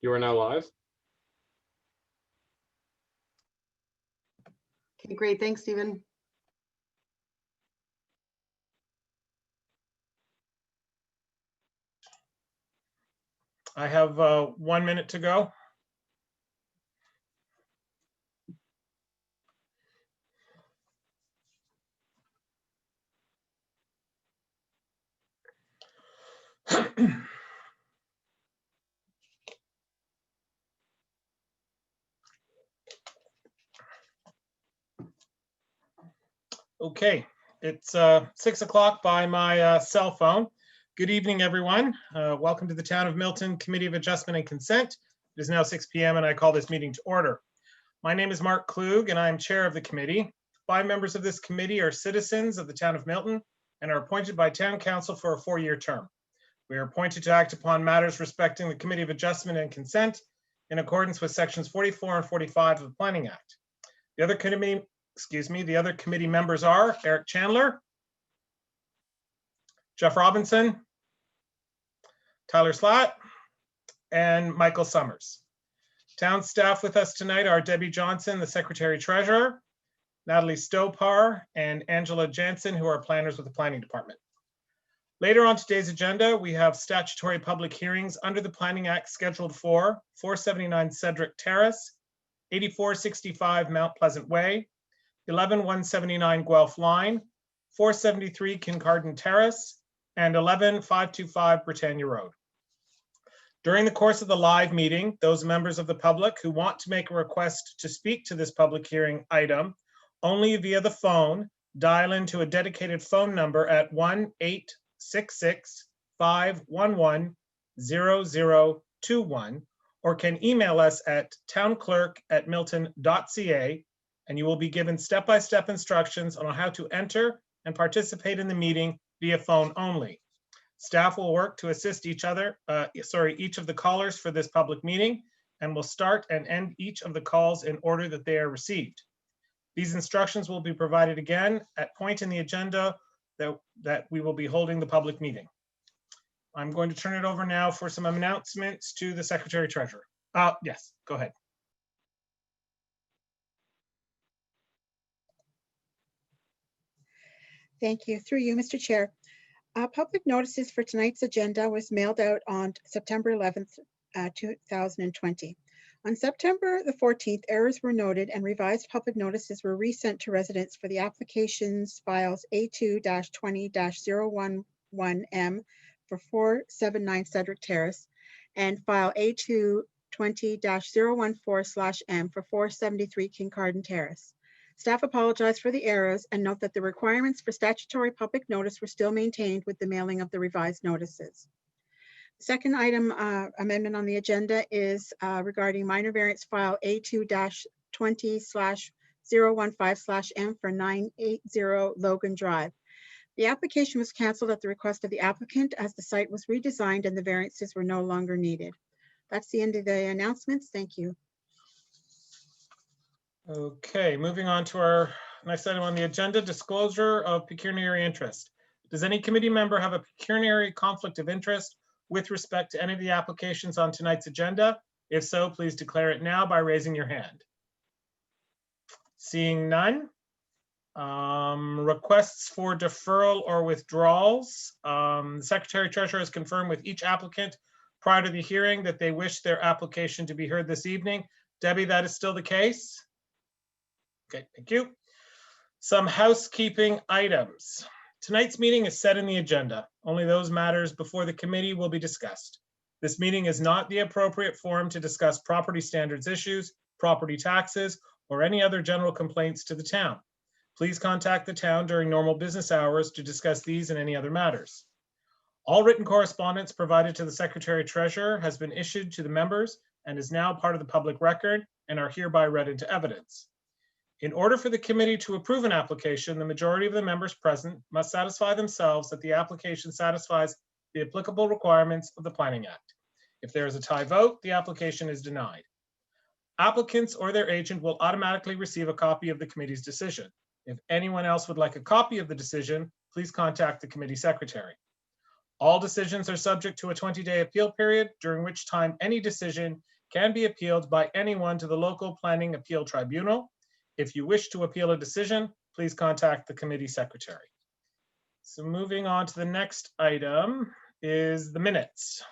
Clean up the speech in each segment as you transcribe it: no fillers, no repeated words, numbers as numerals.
You are now live. Okay, great. Thanks, Stephen. I have 1 minute to go. Okay, it's 6 o'clock by my cell phone. Good evening, everyone. Welcome to the Town of Milton Committee of Adjustment and Consent. It is now 6 p.m. and I call this meeting to order. My name is Mark Klug and I am chair of the committee. 5 members of this committee are citizens of the Town of Milton and are appointed by Town Council for a 4-year term. We are appointed to act upon matters respecting the Committee of Adjustment and Consent in accordance with sections 44 and 45 of the Planning Act. The other committee members are Eric Chandler, Jeff Robinson, Tyler Slatt, and Michael Summers. Town staff with us tonight are Debbie Johnson, the Secretary Treasurer, Natalie Stopar, and Angela Jansen, who are planners with the Planning Department. Later on today's agenda, we have statutory public hearings under the Planning Act scheduled for 479 Cedric Terrace, 8465 Mount Pleasant Way, 11179 Guelph Line, 473 Kincardine Terrace, and 11525 Britannia Road. During the course of the live meeting, those members of the public who want to make a request to speak to this public hearing item only via the phone, dial into a dedicated phone number at 1-866-511-0021 or can email us at townclerk@milton.ca, and you will be given step-by-step instructions on how to enter and participate in the meeting via phone only. Staff will work to assist each of the callers for this public meeting and will start and end each of the calls in order that they are received. These instructions will be provided again at point in the agenda that we will be holding the public meeting. I'm going to turn it over now for some announcements to the Secretary Treasurer. Yes, go ahead. Thank you. Through you, Mr. Chair. Public notices for tonight's agenda was mailed out on September 11th, 2020. On September the 14th, errors were noted and revised public notices were resent to residents for the applications files A2-20-011M for 479 Cedric Terrace and file A2-20-014/M for 473 Kincardine Terrace. Staff apologize for the errors and note that the requirements for statutory public notice were still maintained with the mailing of the revised notices. Second item amendment on the agenda is regarding minor variance file A2-20/015/M for 980 Logan Drive. The application was canceled at the request of the applicant as the site was redesigned and the variances were no longer needed. That's the end of the announcements. Thank you. Okay, moving on to our next item on the agenda, disclosure of pecuniary interest. Does any committee member have a pecuniary conflict of interest with respect to any of the applications on tonight's agenda? If so, please declare it now by raising your hand. Seeing none. Requests for deferral or withdrawals. The Secretary Treasurer has confirmed with each applicant prior to the hearing that they wish their application to be heard this evening. Debbie, that is still the case? Okay, thank you. Some housekeeping items. Tonight's meeting is set in the agenda. Only those matters before the committee will be discussed. This meeting is not the appropriate forum to discuss property standards issues, property taxes, or any other general complaints to the town. Please contact the town during normal business hours to discuss these and any other matters. All written correspondence provided to the Secretary Treasurer has been issued to the members and is now part of the public record and are hereby read into evidence. In order for the committee to approve an application, the majority of the members present must satisfy themselves that the application satisfies the applicable requirements of the Planning Act. If there is a tie vote, the application is denied. Applicants or their agent will automatically receive a copy of the committee's decision. If anyone else would like a copy of the decision, please contact the committee secretary. All decisions are subject to a 20-day appeal period, during which time any decision can be appealed by anyone to the local planning appeal tribunal. If you wish to appeal a decision, please contact the committee secretary. So moving on to the next item is the minutes.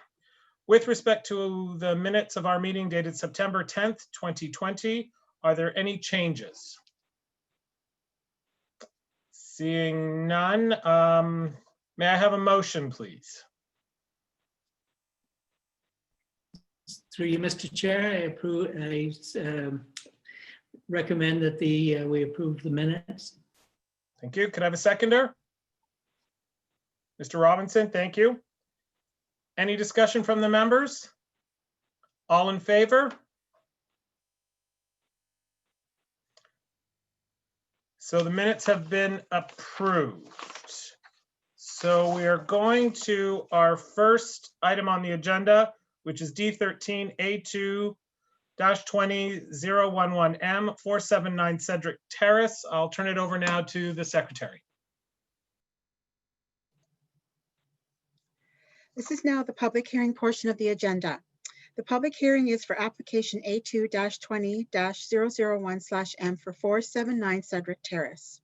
With respect to the minutes of our meeting dated September 10th, 2020, are there any changes? Seeing none, may I have a motion, please? Through you, Mr. Chair, I recommend that we approve the minutes. Thank you. Could I have a seconder? Mr. Robinson, thank you. Any discussion from the members? All in favor? So the minutes have been approved. So we are going to our first item on the agenda, which is D13 A2-20-011M 479 Cedric Terrace. I'll turn it over now to the secretary. This is now the public hearing portion of the agenda. The public hearing is for application A2-20-001/M for 479 Cedric Terrace.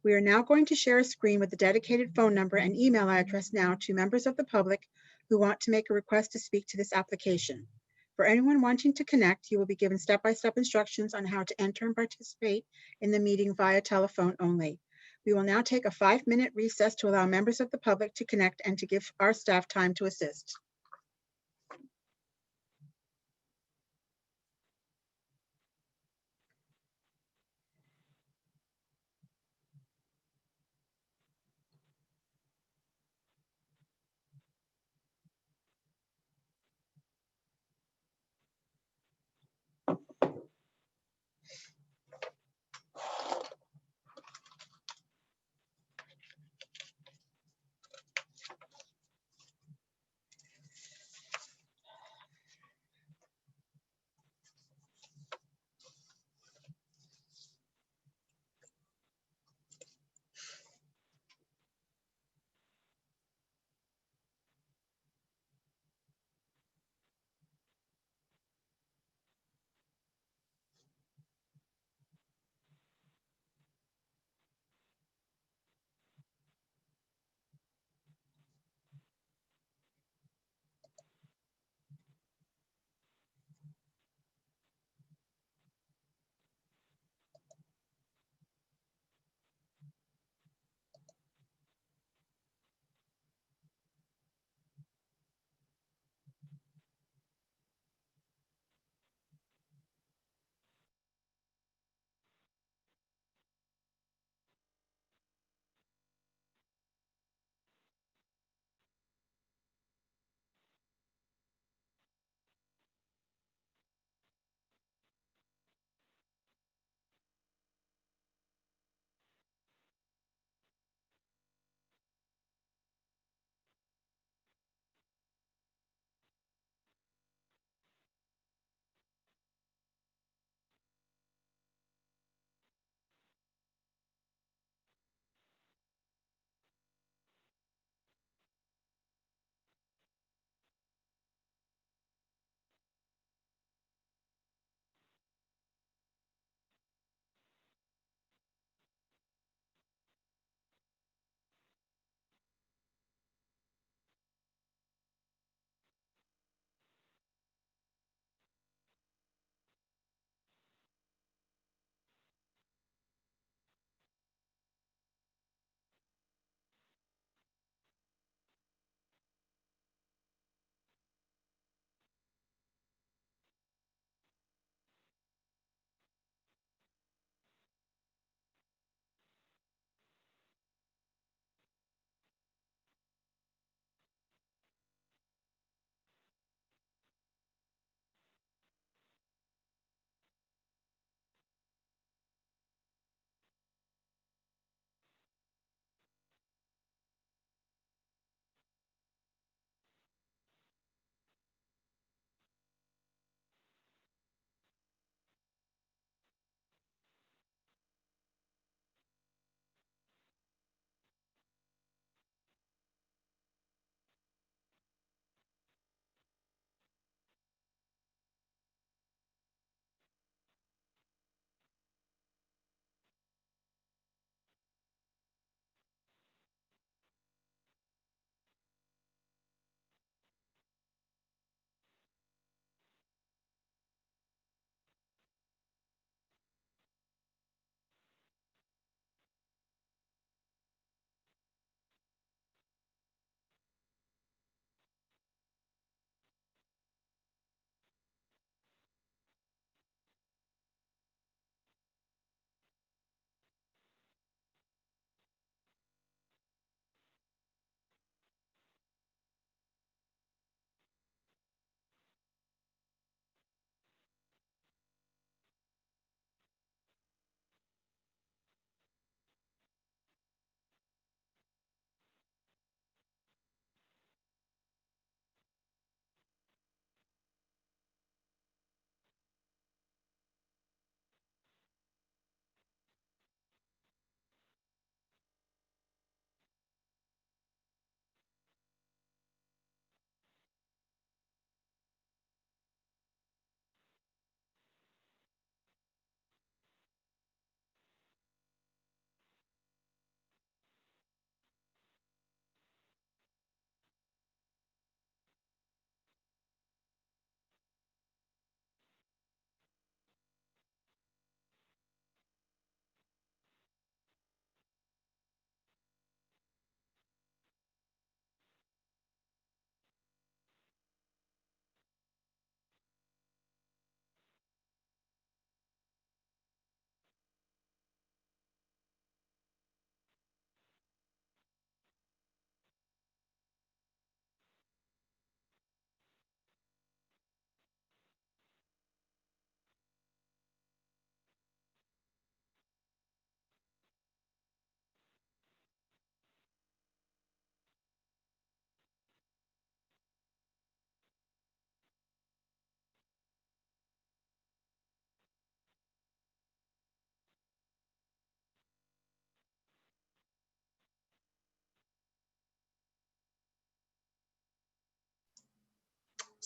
We are now going to share a screen with the dedicated phone number and email address now to members of the public who want to make a request to speak to this application. For anyone wanting to connect, you will be given step-by-step instructions on how to enter and participate in the meeting via telephone only. We will now take a 5-minute recess to allow members of the public to connect and to give our staff time to assist.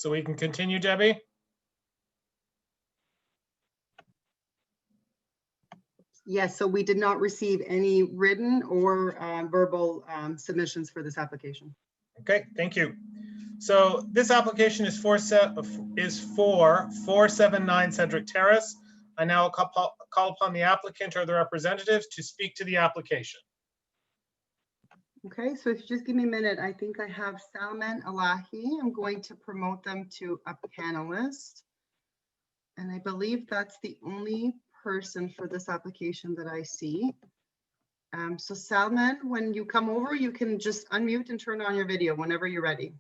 So we can continue, Debbie? Yes, so we did not receive any written or verbal submissions for this application. Okay, thank you. So this application is for 479 Cedric Terrace. I now call upon the applicant or the representatives to speak to the application. Okay, so if you just give me a minute, I think I have Salman Alahi. I'm going to promote them to a panelist. And I believe that's the only person for this application that I see. So Salman, when you come over, you can just unmute and turn on your video whenever you're ready.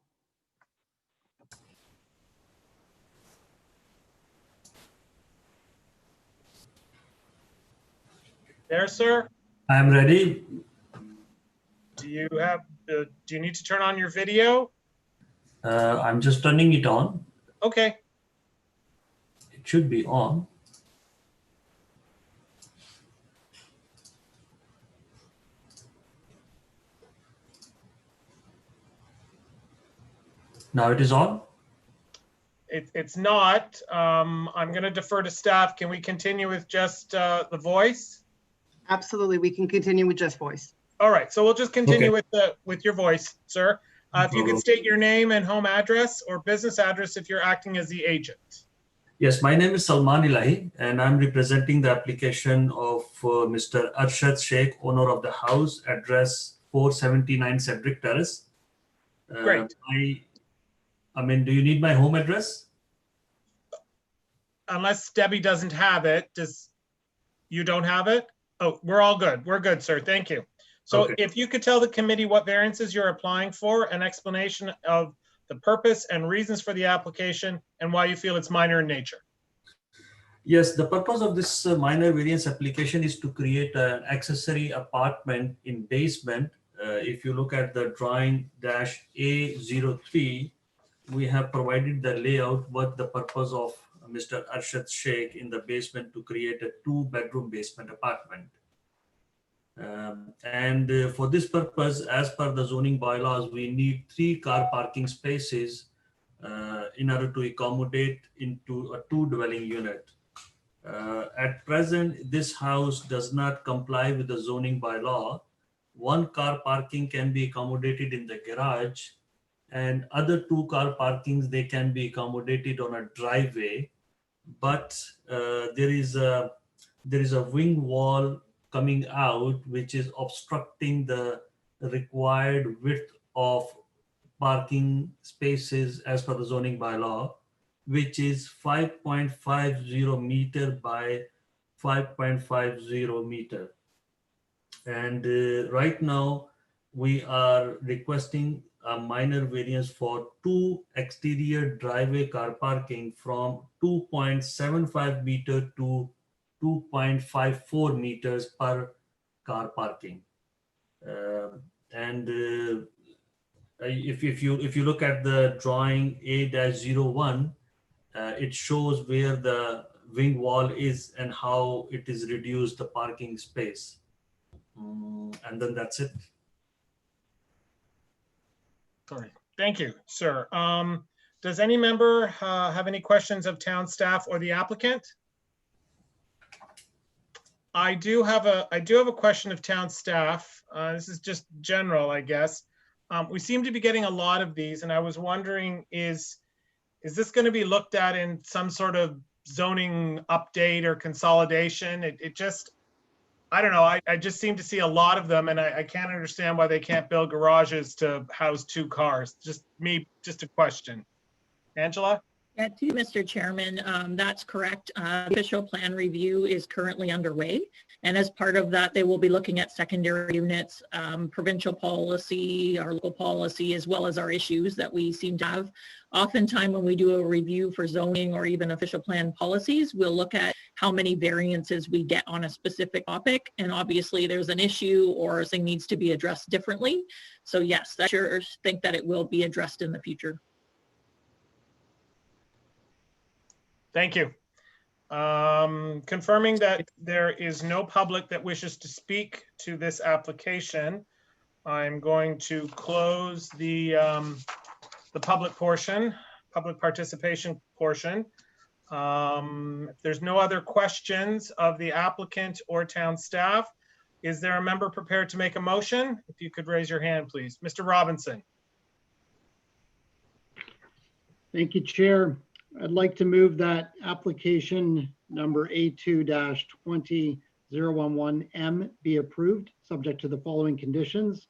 There, sir? I'm ready. Do you need to turn on your video? I'm just turning it on. Okay, It should be on. Now it is on. it's not. I'm going to defer to staff. Can we continue with just the voice? Absolutely, we can continue with just voice. All right, so we'll just continue Okay. with your voice, sir. If you could state your name and home address or business address if you're acting as the agent. Yes, my name is Salman Ilahi, and I'm representing the application of Mr. Arshad Sheikh, owner of the house, address 479 Cedric Terrace. Great. I mean, do you need my home address? Unless Debbie doesn't have it, you don't have it? Oh, we're all good. We're good, sir. Thank you. So Okay. if you could tell the committee what variances you're applying for, an explanation of the purpose and reasons for the application and why you feel it's minor in nature. Yes, the purpose of this minor variance application is to create an accessory apartment in basement. If you look at the drawing -A03, we have provided the layout, what the purpose of Mr. Arshad Sheikh in the basement to create a 2-bedroom basement apartment. For this purpose, as per the zoning bylaws, we need 3 car parking spaces in order to accommodate into a 2-dwelling unit. At present, this house does not comply with the zoning bylaw. 1 car parking can be accommodated in the garage, and other 2 car parkings, they can be accommodated on a driveway. But there is a wing wall coming out, which is obstructing the required width of parking spaces as per the zoning bylaw, which is 5.50 meter by 5.50 meter. And right now we are requesting a minor variance for 2 exterior driveway car parking from 2.75 meter to 2.54 meters per car parking. If you look at the drawing A-01, it shows where the wing wall is and how it is reduced the parking space. And then that's it. Sorry. Thank you, sir. Does any member have any questions of town staff or the applicant? I do have a question of town staff. This is just general, I guess. We seem to be getting a lot of these, and I was wondering, is this going to be looked at in some sort of zoning update or consolidation? It just, I don't know. I just seem to see a lot of them, and I can't understand why they can't build garages to house 2 cars. Just a question. Angela? Yeah, to you, Mr. Chairman, that's correct. Official plan review is currently underway. And as part of that, they will be looking at secondary units, provincial policy, our local policy, as well as our issues that we seem to have. Oftentimes when we do a review for zoning or even official plan policies, we'll look at how many variances we get on a specific topic. And obviously there's an issue or something needs to be addressed differently. So yes, I sure think that it will be addressed in the future. Thank you. Confirming that there is no public that wishes to speak to this application, I'm going to close the public portion public participation portion. If there's no other questions of the applicant or town staff, is there a member prepared to make a motion? If you could raise your hand, please. Mr. Robinson. Thank you, Chair. I'd like to move that application number A2-20-011M be approved, subject to the following conditions.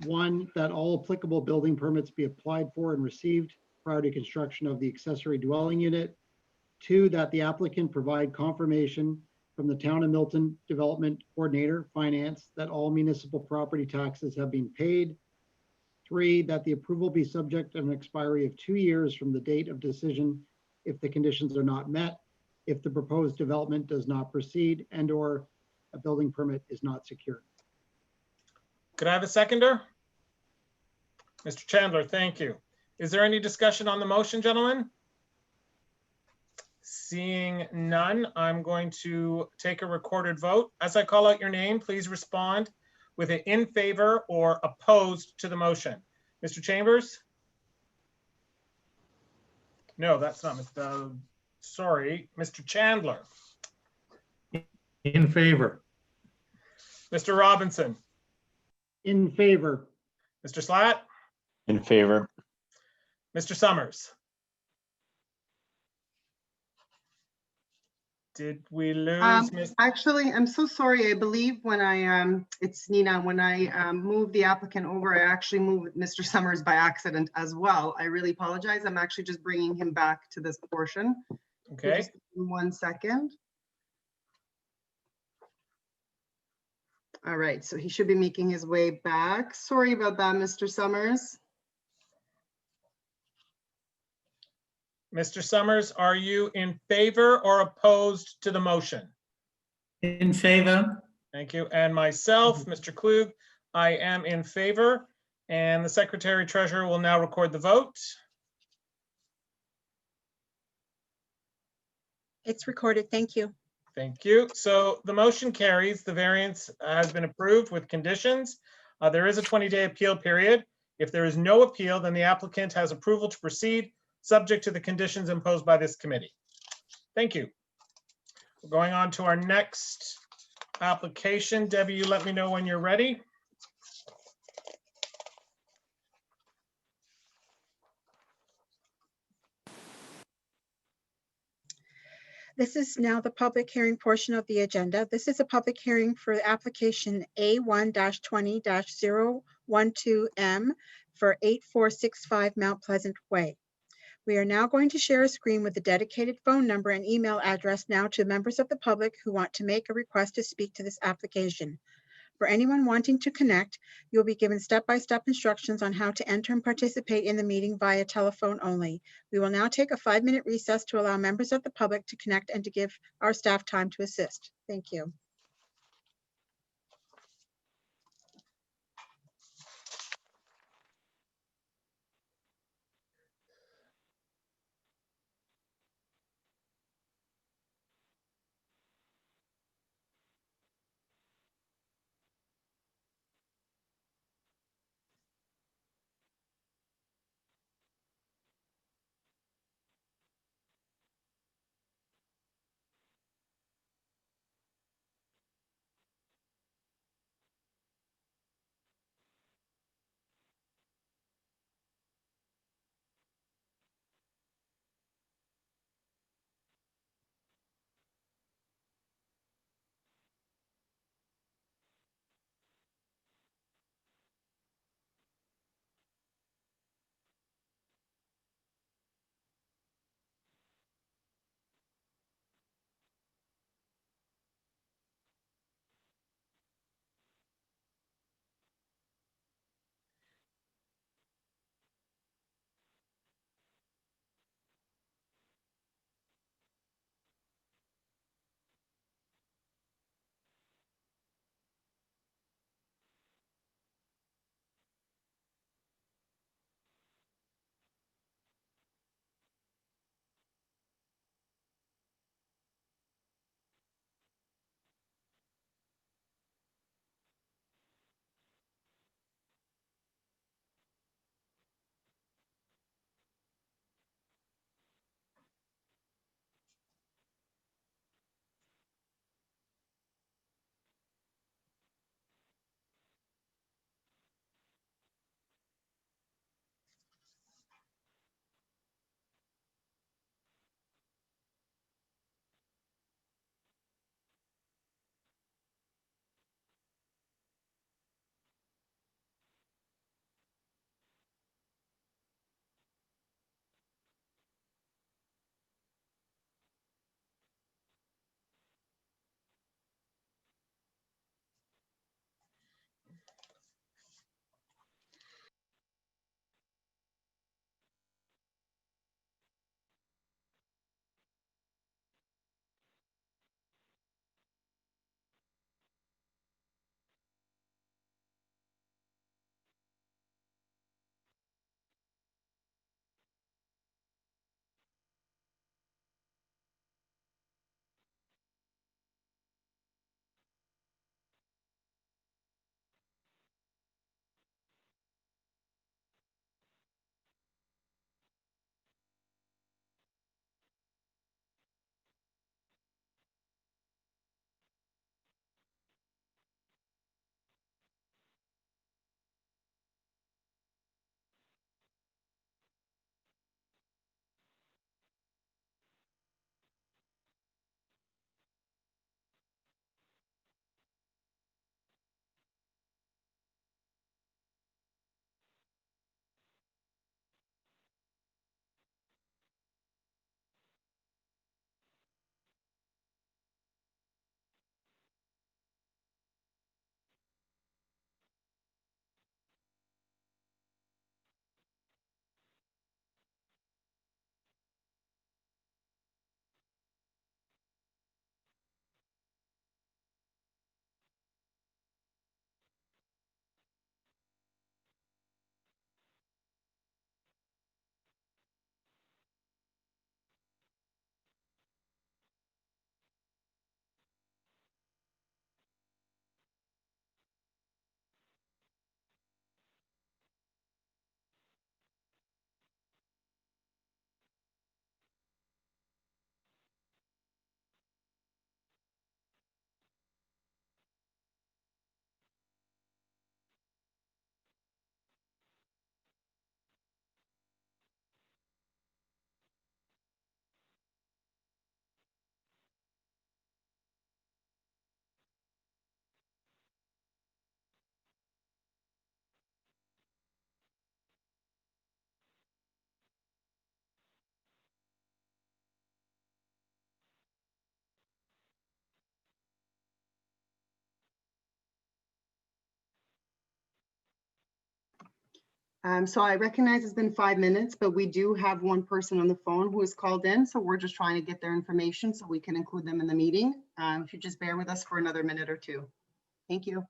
One, that all applicable building permits be applied for and received prior to construction of the accessory dwelling unit. Two, that the applicant provide confirmation from the Town of Milton Development Coordinator, Finance, that all municipal property taxes have been paid. Three, that the approval be subject to an expiry of 2 years from the date of decision if the conditions are not met, if the proposed development does not proceed, and/or a building permit is not secured. Could I have a seconder? Mr. Chandler, thank you. Is there any discussion on the motion, gentlemen? Seeing none, I'm going to take a recorded vote. As I call out your name, please respond with an in favor or opposed to the motion. Mr. Chambers? No, that's not, sorry, Mr. Chandler. In favor. Mr. Robinson? In favor. Mr. Slatt? In favor. Mr. Summers? Did we lose Miss? Actually, I'm so sorry. I believe when I, it's Nina, when I moved the applicant over, I actually moved Mr. Summers by accident as well. I really apologize. I'm actually just bringing him back to this portion. Okay, Just 1 second. All right, so he should be making his way back. Sorry about that, Mr. Summers. Mr. Summers, are you in favor or opposed to the motion? In favor? Thank you. And myself, Mr. Klug, I am in favor. And the Secretary Treasurer will now record the vote. It's recorded. Thank you. Thank you. So the motion carries. The variance has been approved with conditions. There is a 20-day appeal period. If there is no appeal, then the applicant has approval to proceed, subject to the conditions imposed by this committee. Thank you. We're going on to our next application. Debbie, you let me know when you're ready. This is now the public hearing portion of the agenda. This is a public hearing for application A1-20-012M for 8465 Mount Pleasant Way. We are now going to share a screen with the dedicated phone number and email address now to members of the public who want to make a request to speak to this application. For anyone wanting to connect, you'll be given step-by-step instructions on how to enter and participate in the meeting via telephone only. We will now take a 5-minute recess to allow members of the public to connect and to give our staff time to assist. Thank you. So I recognize it's been 5 minutes, but we do have one person on the phone who has called in. So we're just trying to get their information so we can include them in the meeting. If you just bear with us for another minute or two. Thank you.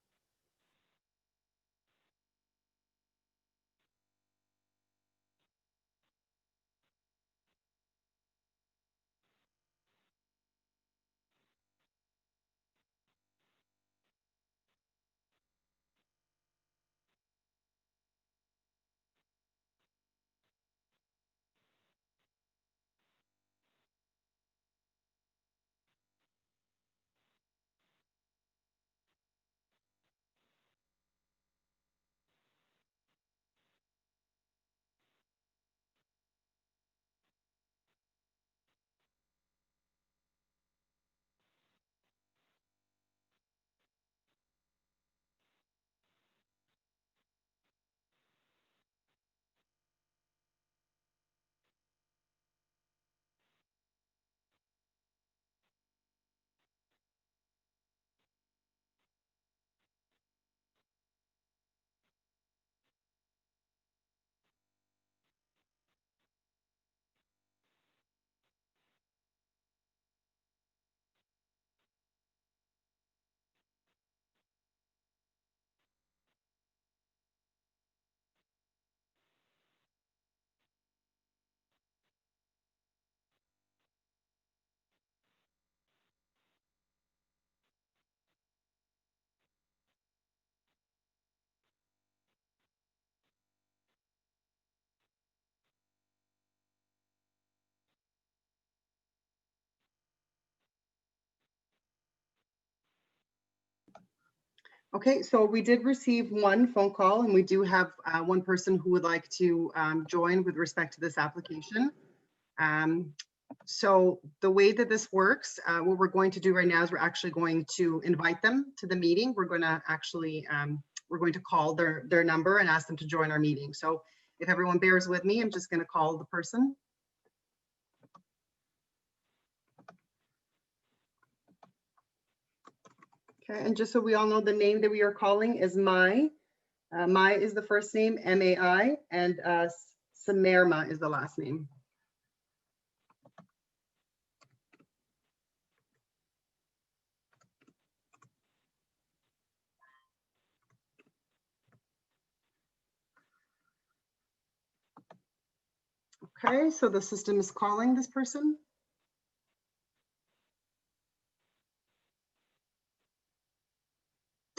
Okay, so we did receive one phone call and we do have one person who would like to join with respect to this application. So the way that this works, what we're going to do right now is we're actually going to invite them to the meeting. We're going to actually, we're going to call their number and ask them to join our meeting. So if everyone bears with me, I'm just going to call the person. Okay, and just so we all know, the name that we are calling is Mai. Mai is the first name, M-A-I, and Samerma is the last name. Okay, so the system is calling this person.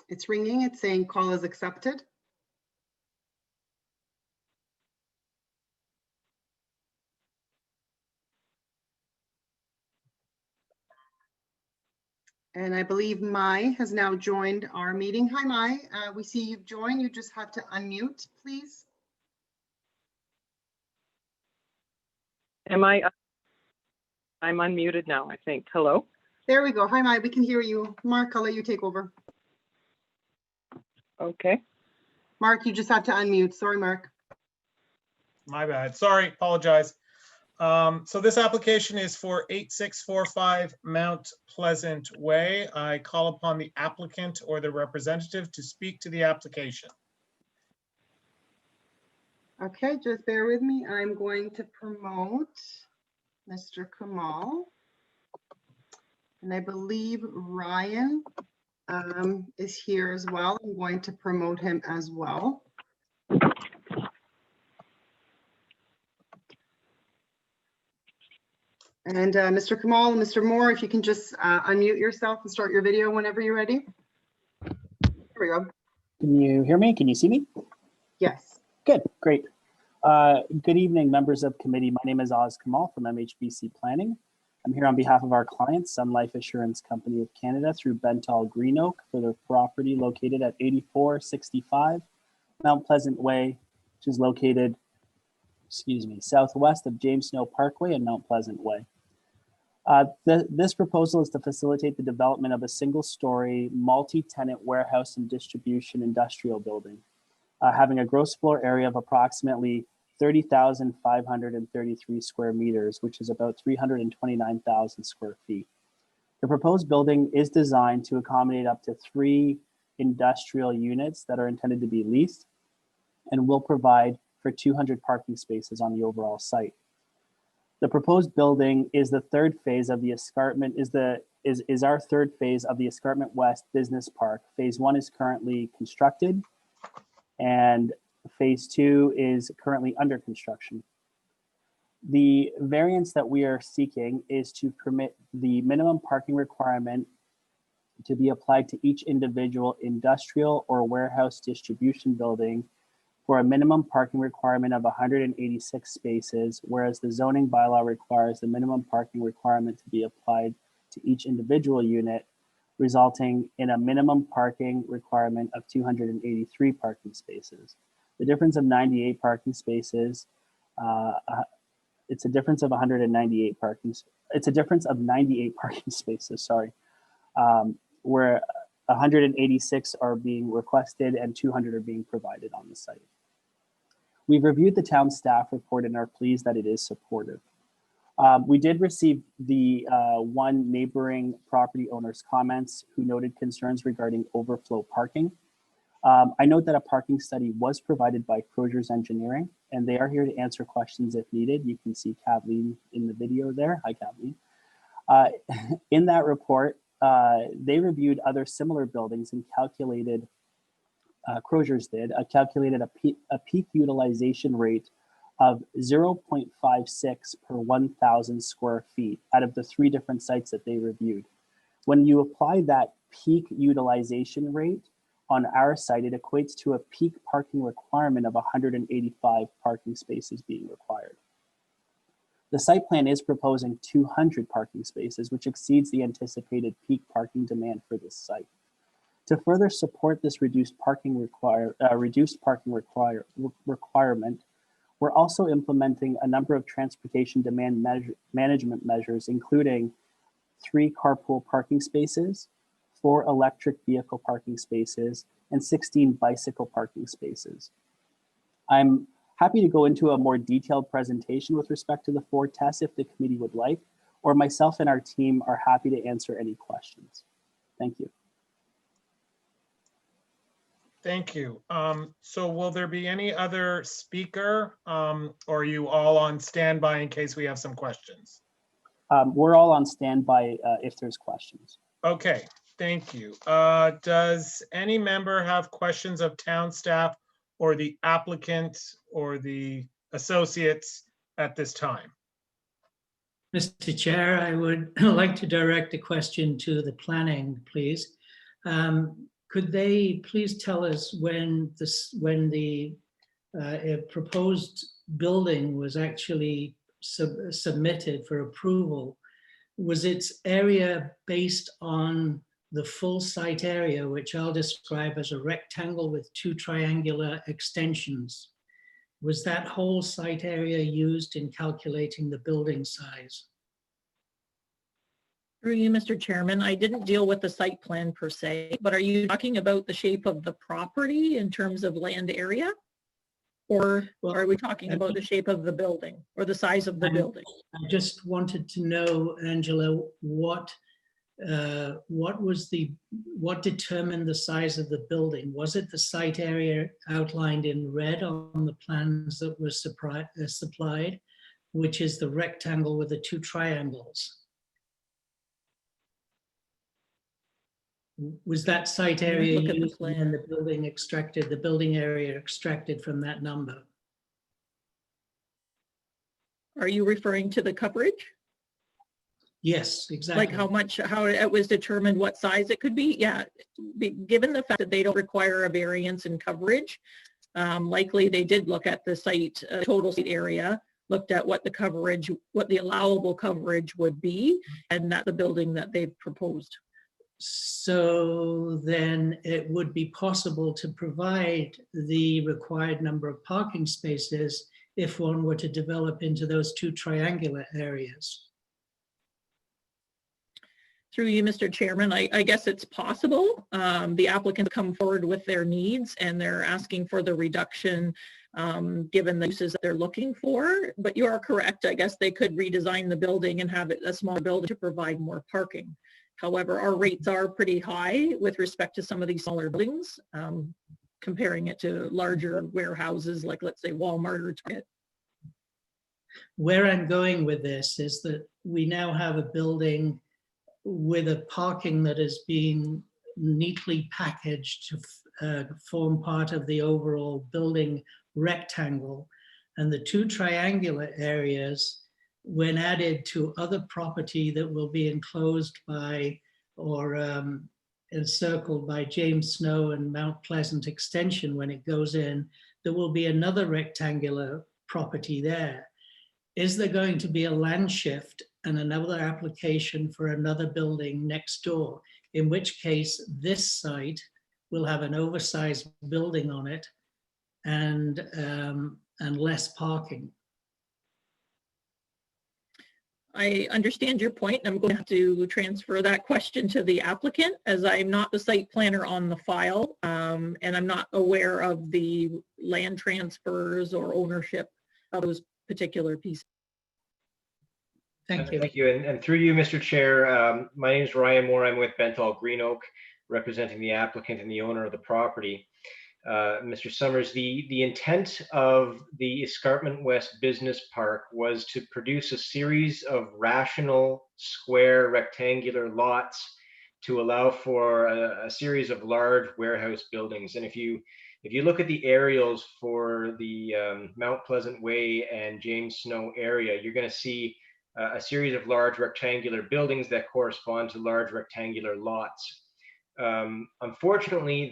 It's ringing, it's saying call is accepted. And I believe Mai has now joined our meeting. Hi, Mai. We see you've joined. You just have to unmute, please. I'm unmuted now, I think. Hello? There we go. Hi, Mai. We can hear you. Mark, I'll let you take over. Okay. Mark, you just have to unmute. Sorry, Mark. My bad. Sorry, apologize. So this application is for 8645 Mount Pleasant Way. I call upon the applicant or the representative to speak to the application. Okay, just bear with me. I'm going to promote Mr. Kamal. And I believe Ryan is here as well. I'm going to promote him as well. And Mr. Kamal and Mr. Moore, if you can just unmute yourself and start your video whenever you're ready. Here we go. Can you hear me? Can you see me? Yes. Good, great. Good evening, members of committee. My name is Oz Kamal from MHBC Planning. I'm here on behalf of our client, Sun Life Assurance Company of Canada, through Bentall Green Oak for their property located at 8465 Mount Pleasant Way, which is located, southwest of James Snow Parkway and Mount Pleasant Way. This proposal is to facilitate the development of a single-story, multi-tenant warehouse and distribution industrial building, having a gross floor area of approximately 30,533 square meters, which is about 329,000 square feet. The proposed building is designed to accommodate up to 3 industrial units that are intended to be leased and will provide for 200 parking spaces on the overall site. The proposed building is the third phase of the escarpment, is our third phase of the Escarpment West Business Park. Phase 1 is currently constructed and phase 2 is currently under construction. The variance that we are seeking is to permit the minimum parking requirement to be applied to each individual industrial or warehouse distribution building for a minimum parking requirement of 186 spaces, whereas the zoning bylaw requires the minimum parking requirement to be applied to each individual unit, resulting in a minimum parking requirement of 283 parking spaces. The difference of 98 parking spaces, it's a difference of 198 parking, it's a difference of 98 parking spaces, sorry, where 186 are being requested and 200 are being provided on the site. We've reviewed the town staff report and are pleased that it is supportive. We did receive the one neighboring property owner's comments who noted concerns regarding overflow parking. I note that a parking study was provided by Croziers Engineering, and they are here to answer questions if needed. You can see Kathleen in the video there. Hi, Kathleen. In that report, they reviewed other similar buildings and calculated, Croziers did, calculated a peak utilization rate of 0.56 per 1,000 square feet out of the 3 different sites that they reviewed. When you apply that peak utilization rate on our site, it equates to a peak parking requirement of 185 parking spaces being required. The site plan is proposing 200 parking spaces, which exceeds the anticipated peak parking demand for this site. To further support this reduced parking requirement, we're also implementing a number of transportation demand management measures, including 3 carpool parking spaces, 4 electric vehicle parking spaces, and 16 bicycle parking spaces. I'm happy to go into a more detailed presentation with respect to the 4 tests if the committee would like, or myself and our team are happy to answer any questions. Thank you. Thank you. So will there be any other speaker, or are you all on standby in case we have some questions? We're all on standby if there's questions. Okay, thank you. Does any member have questions of town staff or the applicant or the associates at this time? Mr. Chair, I would like to direct a question to the planning, please. Could they please tell us when the proposed building was actually submitted for approval? Was its area based on the full site area, which I'll describe as a rectangle with 2 triangular extensions? Was that whole site area used in calculating the building size? Through you, Mr. Chairman, I didn't deal with the site plan per se, but are you talking about the shape of the property in terms of land area? Or are we talking about the shape of the building or the size of the building? I just wanted to know, Angela, what determined the size of the building? Was it the site area outlined in red on the plans that were supplied, which is the rectangle with the 2 triangles? Was that site area used when the building extracted, the building area extracted from that number? Are you referring to the coverage? Yes, exactly. Like how it was determined what size it could be? Yeah, given the fact that they don't require a variance in coverage, likely they did look at the site, total site area, looked at what the coverage, what the allowable coverage would be, and that's the building that they've proposed. So then it would be possible to provide the required number of parking spaces if one were to develop into those 2 triangular areas. Through you, Mr. Chairman, I guess it's possible. The applicants come forward with their needs and they're asking for the reduction given the uses that they're looking for. But you are correct. I guess they could redesign the building and have it a smaller building to provide more parking. However, our rates are pretty high with respect to some of these smaller buildings comparing it to larger warehouses like, let's say, Walmart or Target. Where I'm going with this is that we now have a building with a parking that is being neatly packaged to form part of the overall building rectangle. And the two triangular areas, when added to other property that will be enclosed by or encircled by James Snow and Mount Pleasant Extension, when it goes in, there will be another rectangular property there. Is there going to be a land shift and another application for another building next door? In which case, this site will have an oversized building on it and less parking. I understand your point. I'm going to have to transfer that question to the applicant, as I'm not the site planner on the file, and I'm not aware of the land transfers or ownership of those particular pieces. Thank you. Thank you. And through you, Mr. Chair, my name is Ryan Moore. I'm with Bentall Green Oak, representing the applicant and the owner of the property. Mr. Summers, the intent of the Escarpment West Business Park was to produce a series of rational, square, rectangular lots to allow for a series of large warehouse buildings. And if you look at the aerials for the Mount Pleasant Way and James Snow area, you're going to see a series of large rectangular buildings that correspond to large rectangular lots. Unfortunately,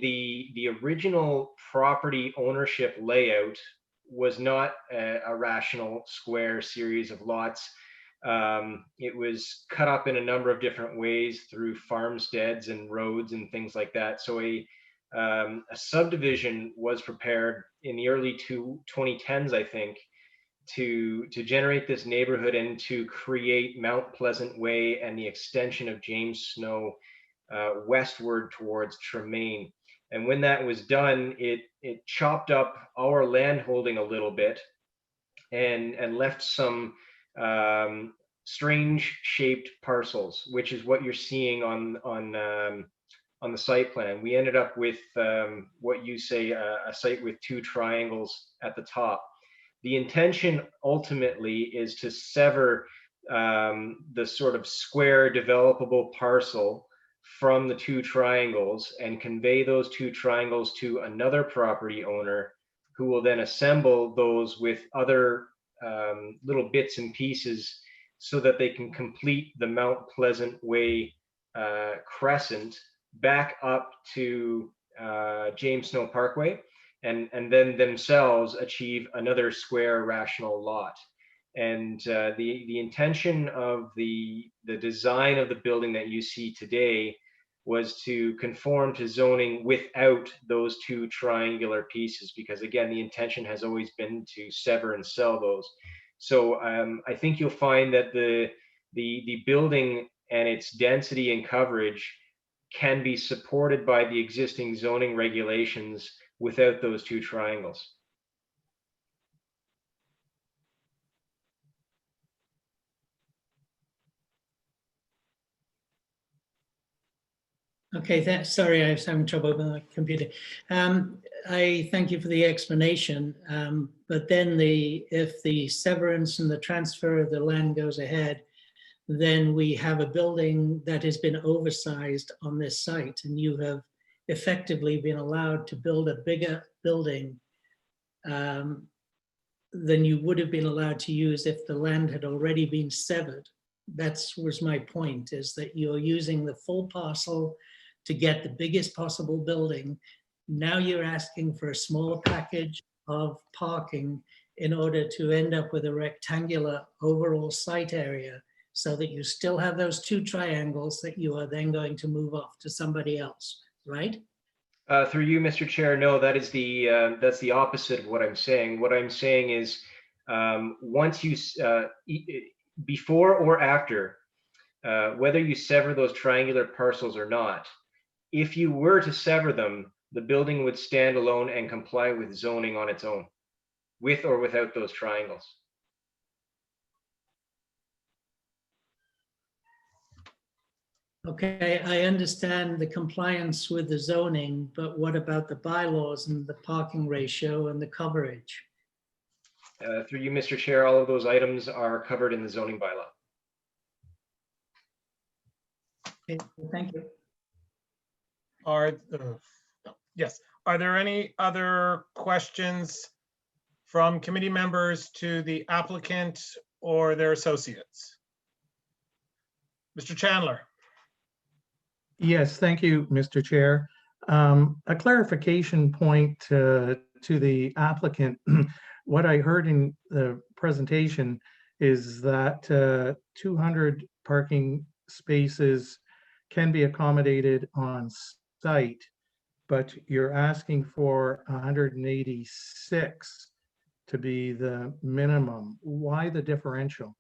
the original property ownership layout was not a rational square series of lots. It was cut up in a number of different ways through farmsteads and roads and things like that. So a subdivision was prepared in the early 2010s, I think, to generate this neighborhood and to create Mount Pleasant Way and the extension of James Snow westward towards Tremaine. And when that was done, it chopped up our land holding a little bit and left some strange shaped parcels, which is what you're seeing on the site plan. We ended up with what you say a site with two triangles at the top. The intention ultimately is to sever the sort of square developable parcel from the two triangles and convey those two triangles to another property owner who will then assemble those with other little bits and pieces so that they can complete the Mount Pleasant Way crescent back up to James Snow Parkway, and then themselves achieve another square rational lot. And the intention of the design of the building that you see today was to conform to zoning without those two triangular pieces, because again, the intention has always been to sever and sell those. So I think you'll find that the building and its density and coverage can be supported by the existing zoning regulations without those two triangles. Okay, sorry, I was having trouble with my computer. I thank you for the explanation. But then if the severance and the transfer of the land goes ahead, then we have a building that has been oversized on this site, and you have effectively been allowed to build a bigger building than you would have been allowed to use if the land had already been severed. That was my point, is that you're using the full parcel to get the biggest possible building. Now you're asking for a smaller package of parking in order to end up with a rectangular overall site area, so that you still have those two triangles that you are then going to move off to somebody else, right? Through you, Mr. Chair, no, that's the opposite of what I'm saying. What I'm saying is, once you, before or after, whether you sever those triangular parcels or not, if you were to sever them, the building would stand alone and comply with zoning on its own, with or without those triangles. Okay, I understand the compliance with the zoning, but what about the bylaws and the parking ratio and the coverage? Through you, Mr. Chair, all of those items are covered in the zoning bylaw. Okay, thank you. Yes, are there any other questions from committee members to the applicant or their associates? Mr. Chandler. Yes, thank you, Mr. Chair. A clarification point to the applicant. What I heard in the presentation is that 200 parking spaces can be accommodated on site, but you're asking for 186 to be the minimum. Why the differential?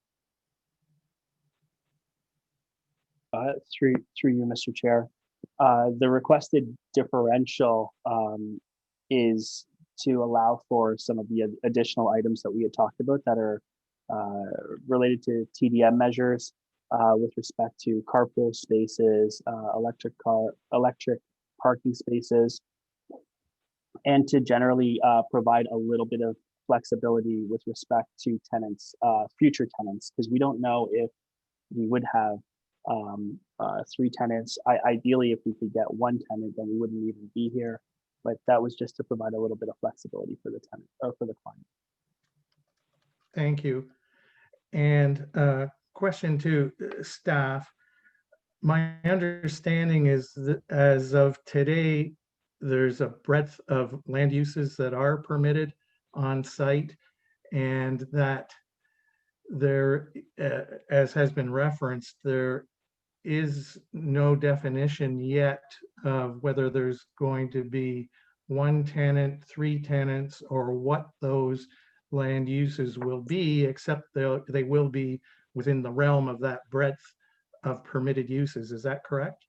Through you, Mr. Chair. The requested differential is to allow for some of the additional items that we had talked about that are related to TDM measures with respect to carpool spaces, electric parking spaces, and to generally provide a little bit of flexibility with respect to tenants, future tenants, because we don't know if we would have 3 tenants. Ideally, if we could get 1 tenant, then we wouldn't even be here. But that was just to provide a little bit of flexibility for the tenant or for the client. Thank you. And question to staff. My understanding is that as of today, there's a breadth of land uses that are permitted on site, and that there, as has been referenced, there is no definition yet of whether there's going to be 1 tenant, 3 tenants, or what those land uses will be, except they will be within the realm of that breadth of permitted uses. Is that correct?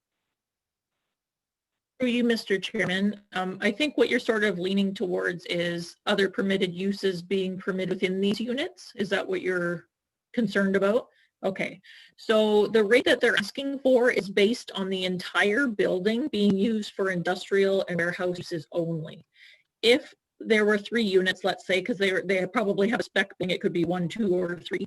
Through you, Mr. Chairman, I think what you're sort of leaning towards is other permitted uses being permitted within these units. Is that what you're concerned about? Okay, so the rate that they're asking for is based on the entire building being used for industrial and warehouse uses only. If there were 3 units, let's say, because they probably have a spec thing, it could be 1, 2, or 3.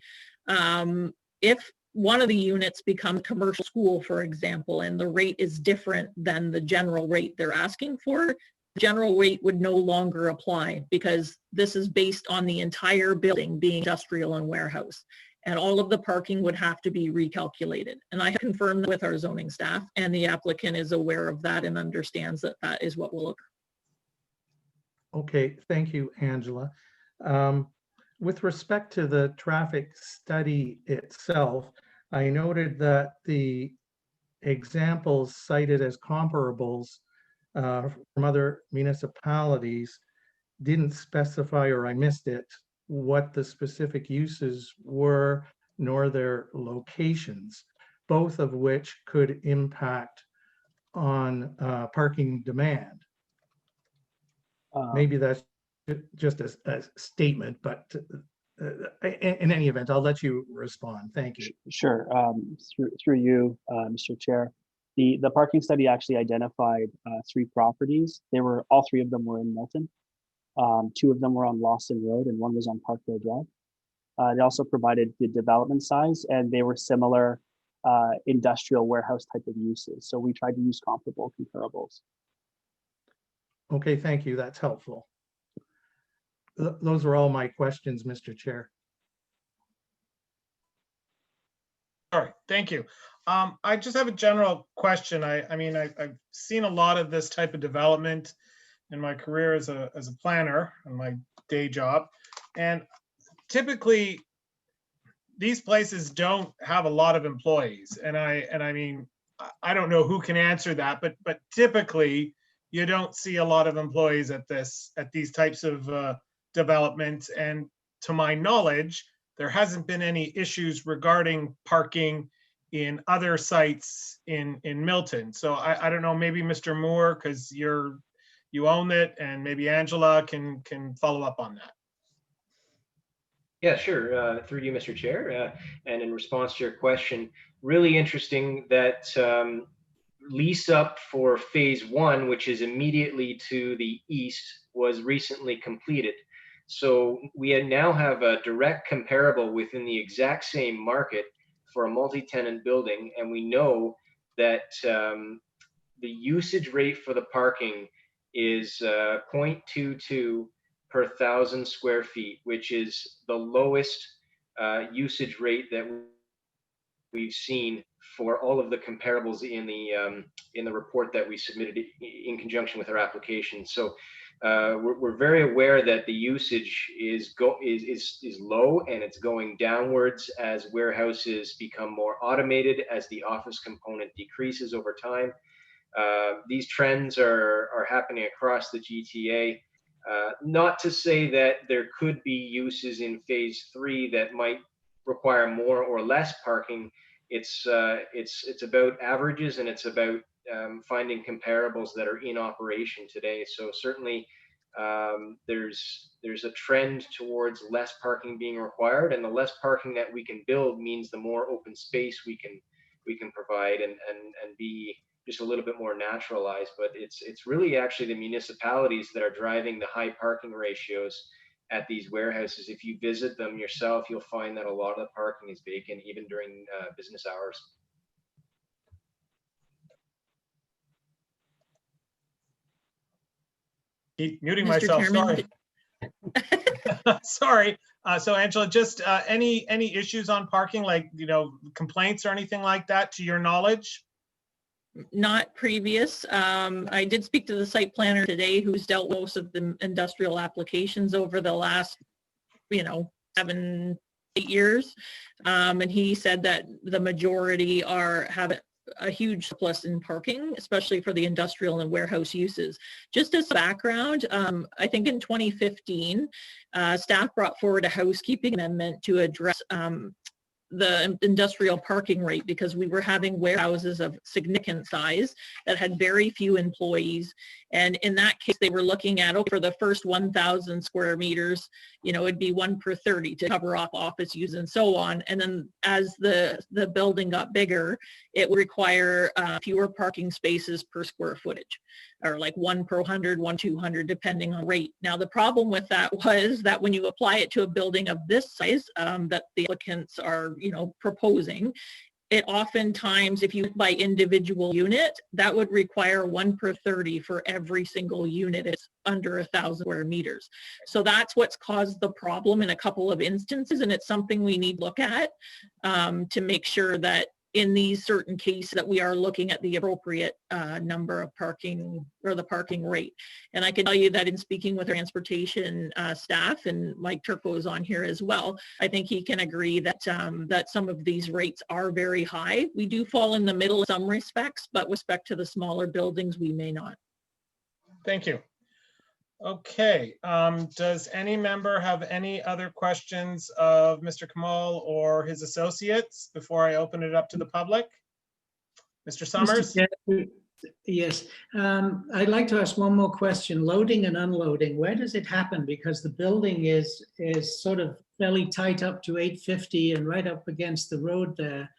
If one of the units becomes commercial school, for example, and the rate is different than the general rate they're asking for, the general rate would no longer apply because this is based on the entire building being industrial and warehouse. And all of the parking would have to be recalculated. And I have confirmed with our zoning staff, and the applicant is aware of that and understands that that is what will occur. Okay, thank you, Angela. With respect to the traffic study itself, I noted that the examples cited as comparables from other municipalities didn't specify, or I missed it, what the specific uses were, nor their locations, both of which could impact on parking demand. Maybe that's just a statement, but in any event, I'll let you respond. Thank you. Sure. Through you, Mr. Chair. The parking study actually identified 3 properties. All 3 of them were in Milton. 2 of them were on Lawson Road and 1 was on Parkville Drive. They also provided the development size, and they were similar industrial warehouse type of uses. So we tried to use comparable comparables. Okay, thank you. That's helpful. Those are all my questions, Mr. Chair. All right, thank you. I just have a general question. I mean, I've seen a lot of this type of development in my career as a planner in my day job. And typically, these places don't have a lot of employees. And I mean, I don't know who can answer that, but typically, you don't see a lot of employees at these types of developments. And to my knowledge, there hasn't been any issues regarding parking in other sites in Milton. So I don't know, maybe Mr. Moore, because you own it, and maybe Angela can follow up on that. Yeah, sure. Through you, Mr. Chair. And in response to your question, really interesting that lease up for phase 1, which is immediately to the east, was recently completed. So we now have a direct comparable within the exact same market for a multi-tenant building, and we know that the usage rate for the parking is 0.22 per 1,000 square feet, which is the lowest usage rate that we've seen for all of the comparables in the report that we submitted in conjunction with our application. So we're very aware that the usage is low, and it's going downwards as warehouses become more automated, as the office component decreases over time. These trends are happening across the GTA. Not to say that there could be uses in phase 3 that might require more or less parking. It's about averages, and it's about finding comparables that are in operation today. So certainly there's a trend towards less parking being required, and the less parking that we can build means the more open space we can provide and be just a little bit more naturalized. But it's really actually the municipalities that are driving the high parking ratios at these warehouses. If you visit them yourself, you'll find that a lot of the parking is vacant, even during business hours. Keep muting Mr. myself, Chairman, sorry. Sorry. So Angela, just any issues on parking, like, complaints or anything like that to your knowledge? Not previous. I did speak to the site planner today, who's dealt most of the industrial applications over the last, 7-8 years. And he said that the majority have a huge surplus in parking, especially for the industrial and warehouse uses. Just as background, I think in 2015, staff brought forward a housekeeping amendment to address the industrial parking rate, because we were having warehouses of significant size that had very few employees. And in that case, they were looking at, for the first 1,000 square meters, it'd be 1 per 30 to cover off office use and so on. And then as the building got bigger, it would require fewer parking spaces per square footage, or like 1 per 100, 1 200, depending on rate. Now, the problem with that was that when you apply it to a building of this size that the applicants are, proposing, it oftentimes, if you buy individual unit, that would require 1 per 30 for every single unit. It's under 1,000 square meters. So that's what's caused the problem in a couple of instances, and it's something we need to look at to make sure that in these certain cases that we are looking at the appropriate number of parking, or the parking rate. And I can tell you that in speaking with transportation staff, and Mike Turco is on here as well, I think he can agree that that some of these rates are very high. We do fall in the middle in some respects, but with respect to the smaller buildings, we may not. Thank you. Okay, does any member have any other questions of Mr. Kamal or his associates before I open it up to the public? Mr. Summers? Yes, I'd like to ask one more question. Loading and unloading, where does it happen? Because the building is sort of fairly tight up to 850 and right up against the road there.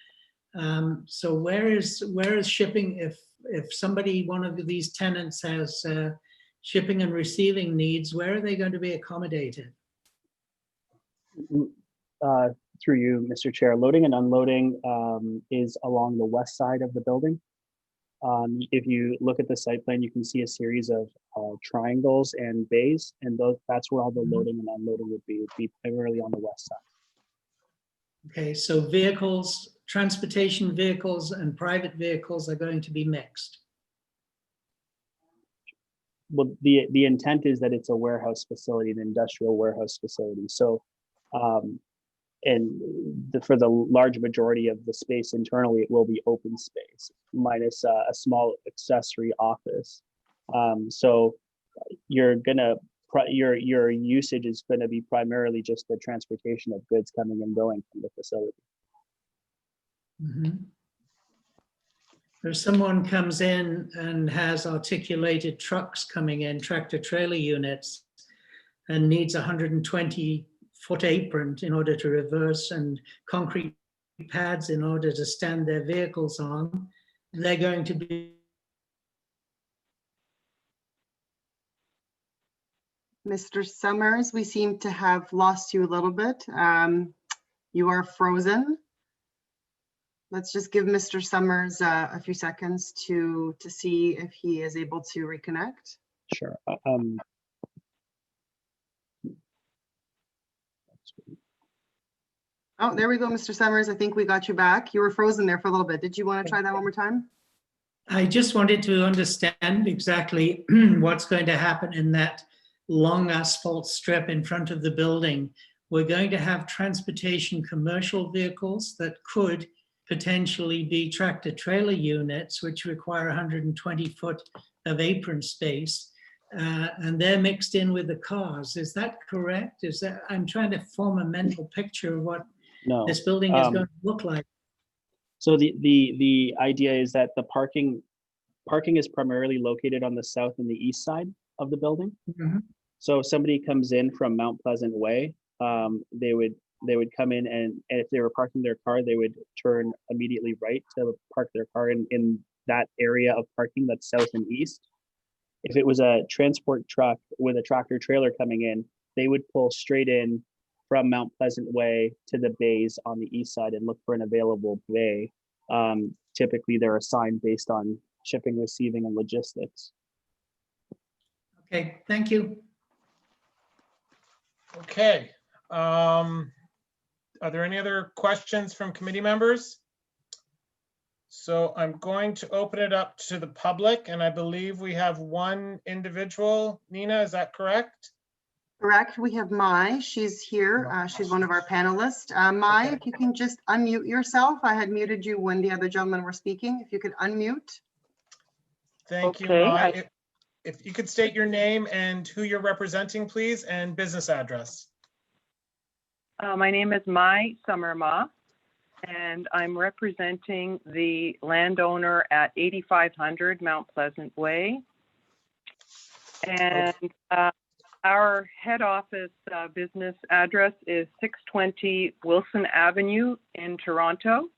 So where is shipping? If somebody, one of these tenants has shipping and receiving needs, where are they going to be accommodated? Through you, Mr. Chair, loading and unloading is along the west side of the building. If you look at the site plan, you can see a series of triangles and bays, and that's where all the loading and unloading would be primarily on the west side. Okay, so vehicles, transportation vehicles and private vehicles are going to be mixed. Well, the intent is that it's a warehouse facility, an industrial warehouse facility. So, for the large majority of the space internally, it will be open space minus a small accessory office. So your usage is going to be primarily just the transportation of goods coming and going from the facility. Mm-hmm. If someone comes in and has articulated trucks coming in, tractor trailer units, and needs 120-foot apron in order to reverse, and concrete pads in order to stand their vehicles on. They're going to be Mr. Summers, we seem to have lost you a little bit. You are frozen. Let's just give Mr. Summers a few seconds to see if he is able to reconnect. Sure. Oh, there we go, Mr. Summers. I think we got you back. You were frozen there for a little bit. Did you want to try that one more time? I just wanted to understand exactly what's going to happen in that long asphalt strip in front of the building. We're going to have transportation commercial vehicles that could potentially be tractor trailer units, which require 120 foot of apron space. And they're mixed in with the cars. Is that correct? Is that, I'm trying to form a mental picture of what No. this building is going to look like. So the idea is that the parking is primarily located on the south and the east side of the building. Mhm. So if somebody comes in from Mount Pleasant Way, they would come in, and if they were parking their car, they would turn immediately right to park their car in that area of parking that's south and east. If it was a transport truck with a tractor trailer coming in, they would pull straight in from Mount Pleasant Way to the bays on the east side and look for an available bay. Typically, they're assigned based on shipping, receiving, and logistics. Okay, thank you. Okay. Are there any other questions from committee members? So I'm going to open it up to the public, and I believe we have one individual. Nina, is that correct? Correct. We have Mai. She's here. She's one of our panelists. Mai, Okay. if you can just unmute yourself. I had muted you when the other gentlemen were speaking. If you could unmute. Thank you, Okay, Mai. If you could state your name and who you're representing, please, and business address. My name is Mai Summerma, and I'm representing the landowner at 8500 Mount Pleasant Way. And our head office business address is 620 Wilson Avenue in Toronto.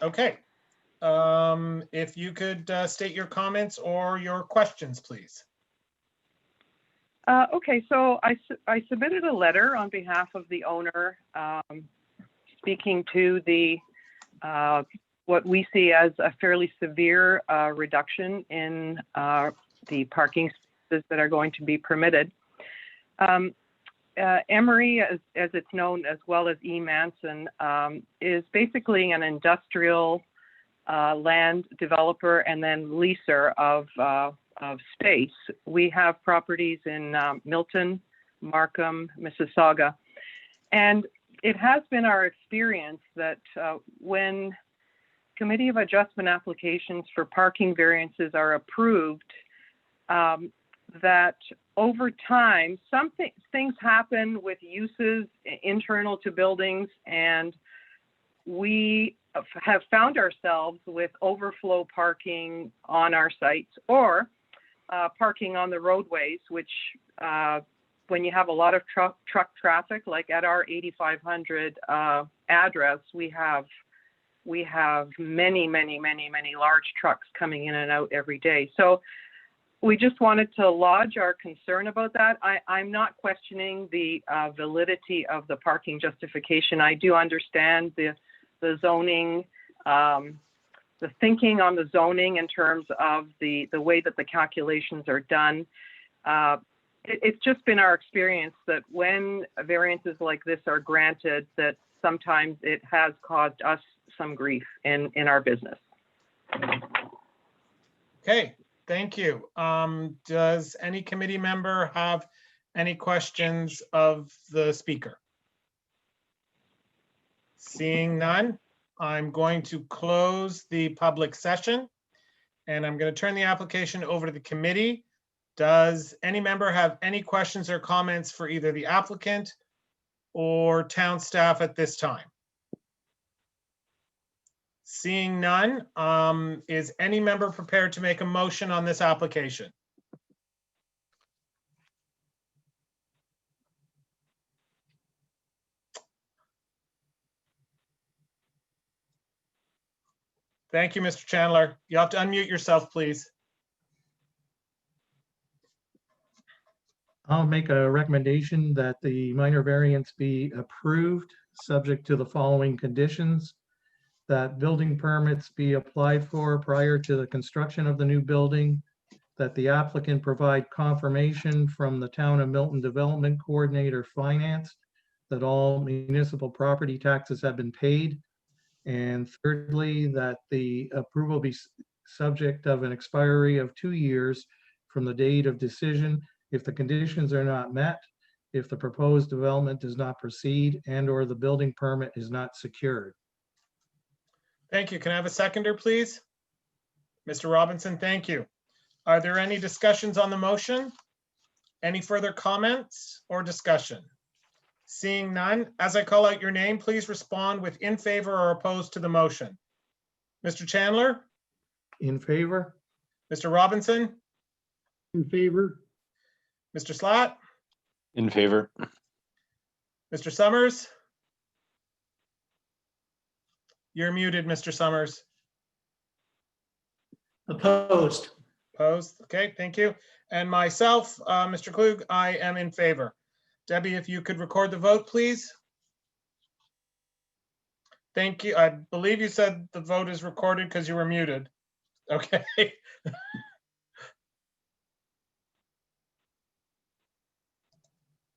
Okay. If you could state your comments or your questions, please. Okay, so I submitted a letter on behalf of the owner speaking to the what we see as a fairly severe reduction in the parking spaces that are going to be permitted. Emery, as it's known, as well as E. Manson, is basically an industrial land developer and then leaser of space. We have properties in Milton, Markham, Mississauga, and it has been our experience that when Committee of Adjustment applications for parking variances are approved, that over time, things happen with uses internal to buildings, and we have found ourselves with overflow parking on our sites or parking on the roadways, which when you have a lot of truck traffic, like at our 8500 address, we have many large trucks coming in and out every day. So we just wanted to lodge our concern about that. I'm not questioning the validity of the parking justification. I do understand the zoning, the thinking on the zoning in terms of the way that the calculations are done. It's just been our experience that when variances like this are granted, that sometimes it has caused us some grief in our business. Okay, thank you. Does any committee member have any questions of the speaker? Seeing none, I'm going to close the public session, and I'm going to turn the application over to the committee. Does any member have any questions or comments for either the applicant or town staff at this time? Seeing none, is any member prepared to make a motion on this application? Thank you, Mr. Chandler. You have to unmute yourself, please. I'll make a recommendation that the minor variance be approved, subject to the following conditions. That building permits be applied for prior to the construction of the new building. That the applicant provide confirmation from the Town of Milton Development Coordinator Finance that all municipal property taxes have been paid. And thirdly, that the approval be subject of an expiry of 2 years from the date of decision if the conditions are not met, if the proposed development does not proceed, and/or the building permit is not secured. Thank you. Can I have a seconder, please? Mr. Robinson, thank you. Are there any discussions on the motion? Any further comments or discussion? Seeing none, as I call out your name, please respond with in favor or opposed to the motion. Mr. Chandler, In favor? Mr. Robinson, In favor? Mr. Slat, In favor. Mr. Summers? You're muted, Mr. Summers. Opposed. Opposed? Okay, thank you. And myself, Mr. Klug, I am in favor. Debbie, if you could record the vote, please. Thank you. I believe you said the vote is recorded because you were muted. Okay.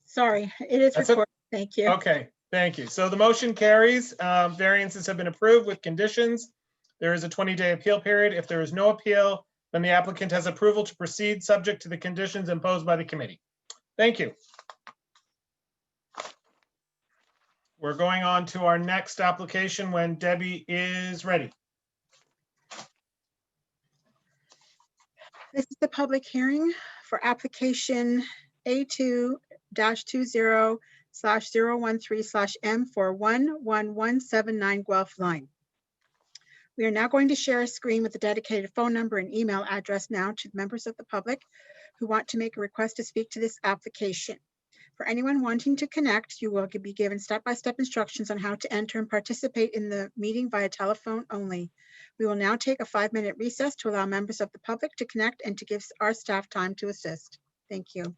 Sorry, it is That's it. recorded. Thank you. Okay, thank you. So the motion carries. Variances have been approved with conditions. There is a 20-day appeal period. If there is no appeal, then the applicant has approval to proceed subject to the conditions imposed by the committee. Thank you. We're going on to our next application when Debbie is ready. This is the public hearing for application A2-20/013/M for 11179 Guelph Line. We are now going to share a screen with a dedicated phone number and email address now to members of the public who want to make a request to speak to this application. For anyone wanting to connect, you will be given step-by-step instructions on how to enter and participate in the meeting via telephone only. We will now take a 5-minute recess to allow members of the public to connect and to give our staff time to assist. Thank you.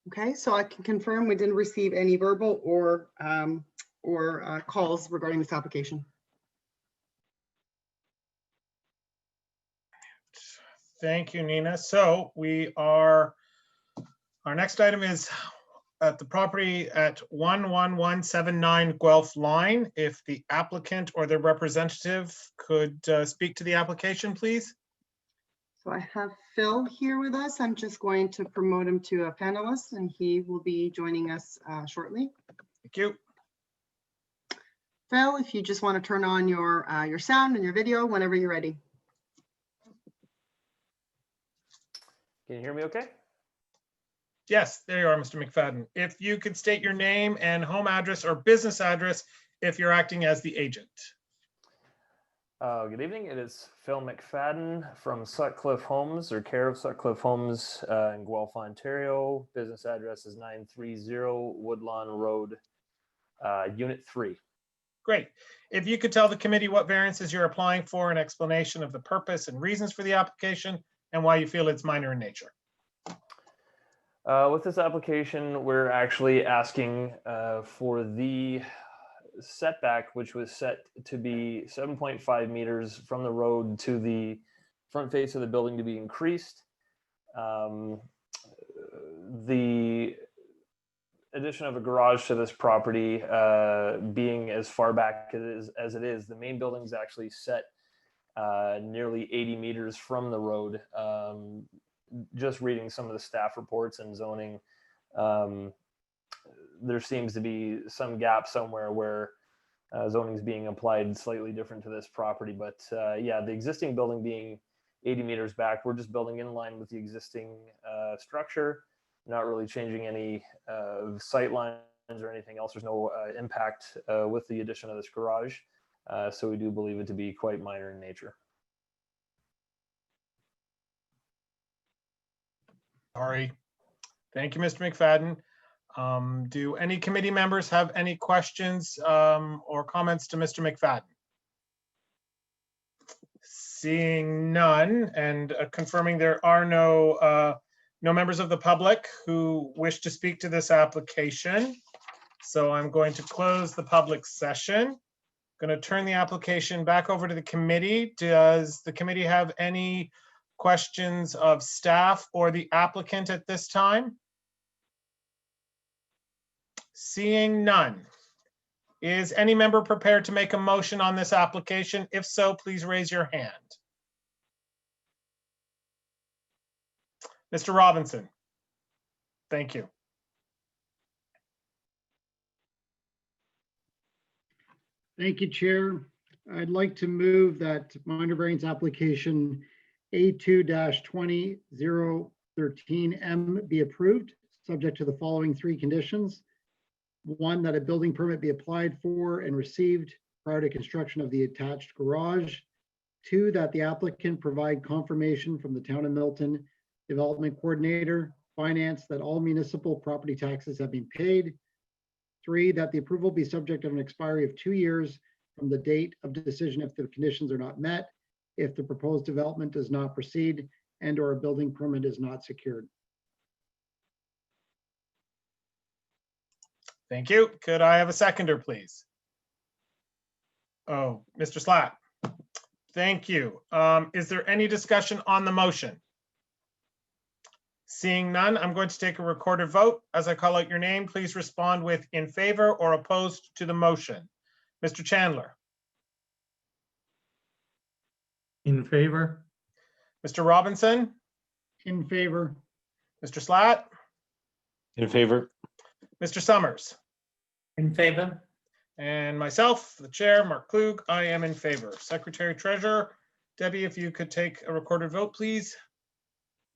Okay, so I can confirm we didn't receive any verbal or calls regarding this application. Thank you, Nina. So our next item is at the property at 11179 Guelph Line. If the applicant or their representative could speak to the application, please. So I have Phil here with us. I'm just going to promote him to a panelist and he will be joining us shortly. Thank you. Phil, if you just want to turn on your sound and your video whenever you're ready. Can you hear me okay? Yes, there you are, Mr. McFadden. If you could state your name and home address or business address if you're acting as the agent. Good evening. It is Phil McFadden from Sutcliffe Homes, or care of Sutcliffe Homes in Guelph, Ontario. Business address is 930 Woodlawn Road, Unit 3. Great. If you could tell the committee what variances you're applying for, an explanation of the purpose and reasons for the application, and why you feel it's minor in nature. With this application, we're actually asking for the setback, which was set to be 7.5 meters from the road to the front face of the building, to be increased. The addition of a garage to this property being as far back as it is, the main building is actually set nearly 80 meters from the road. Just reading some of the staff reports and zoning, there seems to be some gap somewhere where zoning is being applied slightly different to this property. But yeah, the existing building being 80 meters back, we're just building in line with the existing structure, not really changing any sight lines or anything else. There's no impact with the addition of this garage. So we do believe it to be quite minor in nature. Sorry. Thank you, Mr. McFadden. Do any committee members have any questions or comments to Mr. McFadden? Seeing none and confirming there are no members of the public who wish to speak to this application. So I'm going to close the public session. Going to turn the application back over to the committee. Does the committee have any questions of staff or the applicant at this time? Seeing none. Is any member prepared to make a motion on this application? If so, please raise your hand. Mr. Robinson. Thank you. Thank you, Chair. I'd like to move that minor variance application A2-20-013M be approved, subject to the following three conditions. One, that a building permit be applied for and received prior to construction of the attached garage. Two, that the applicant provide confirmation from the Town of Milton Development Coordinator, Finance, that all municipal property taxes have been paid. Three, that the approval be subject of an expiry of 2 years from the date of decision if the conditions are not met, if the proposed development does not proceed, and or a building permit is not secured. Thank you. Could I have a seconder, please? Oh, Mr. Slatt. Thank you. Is there any discussion on the motion? Seeing none, I'm going to take a recorded vote. As I call out your name, please respond with in favor or opposed to the motion. Mr. Chandler. In favor? Mr. Robinson. In favor. Mr. Slatt. In favor. Mr. Summers. In favor. And myself, the chair, Mark Klug, I am in favor. Secretary Treasurer, Debbie, if you could take a recorded vote, please.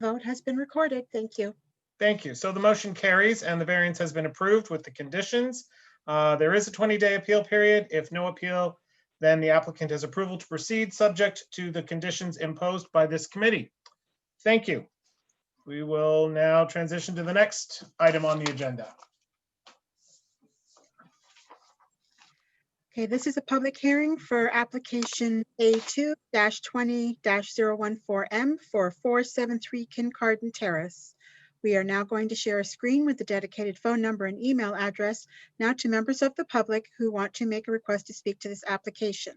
Vote has been recorded. Thank you. Thank you. So the motion carries and the variance has been approved with the conditions. There is a 20-day appeal period. If no appeal, then the applicant has approval to proceed subject to the conditions imposed by this committee. Thank you. We will now transition to the next item on the agenda. Okay, this is a public hearing for application A2-20-014M for 473 Kincardine Terrace. We are now going to share a screen with the dedicated phone number and email address now to members of the public who want to make a request to speak to this application.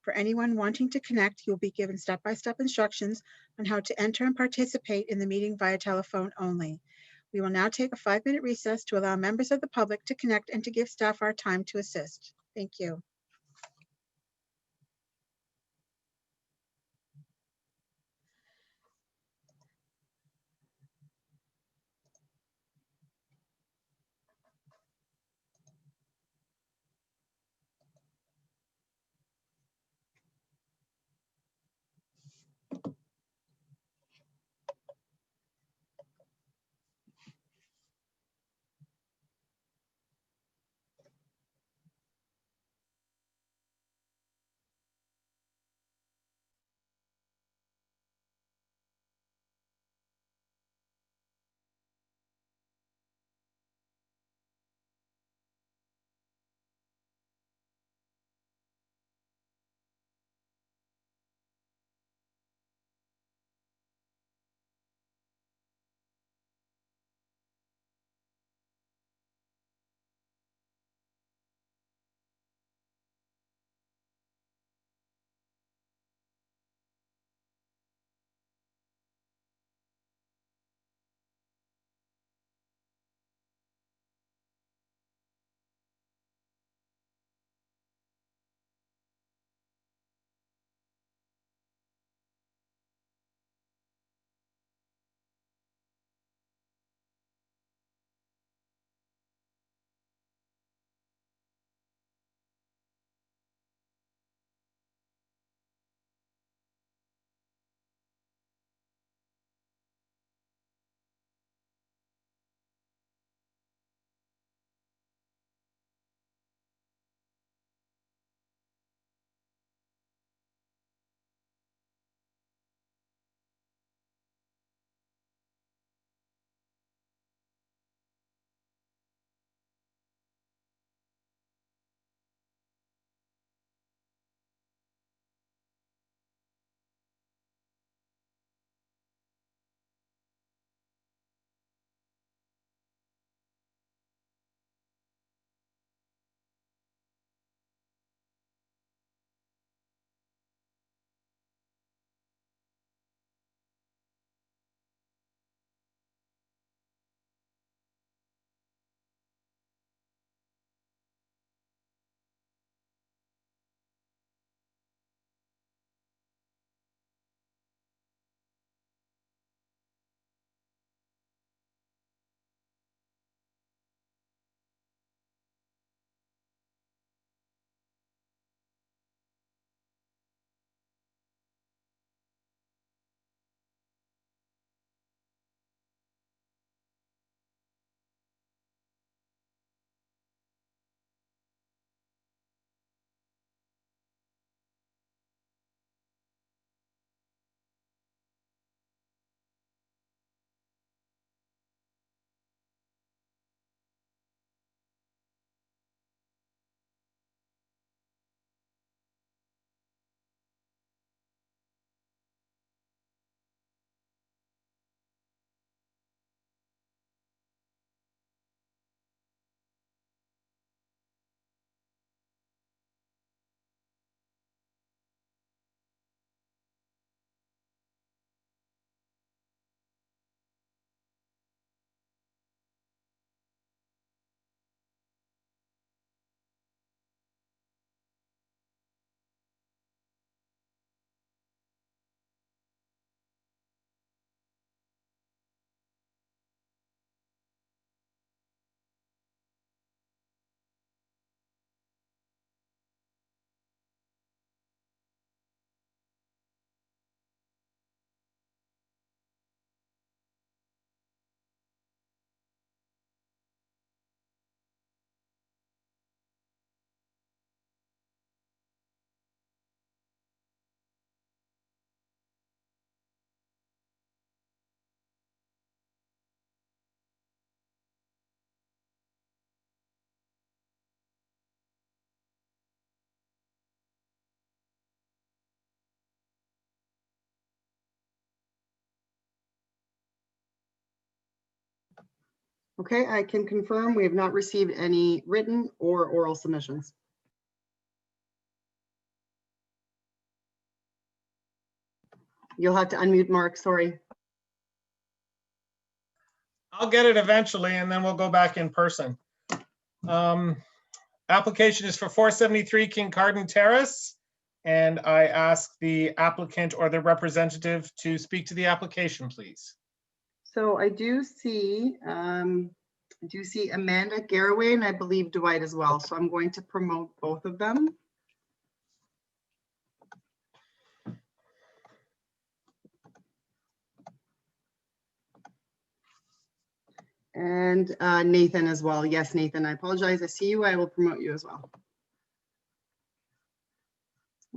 For anyone wanting to connect, you'll be given step-by-step instructions on how to enter and participate in the meeting via telephone only. We will now take a 5-minute recess to allow members of the public to connect and to give staff our time to assist. Thank you. Okay, I can confirm we have not received any written or oral submissions. You'll have to unmute Mark, sorry. I'll get it eventually, and then we'll go back in person. Application is for 473 Kincardine Terrace, and I ask the applicant or the representative to speak to the application, please. So I do see Amanda Garraway and I believe Dwight as well. So I'm going to promote both of them. And Nathan as well. Yes, Nathan, I apologize. I see you. I will promote you as well.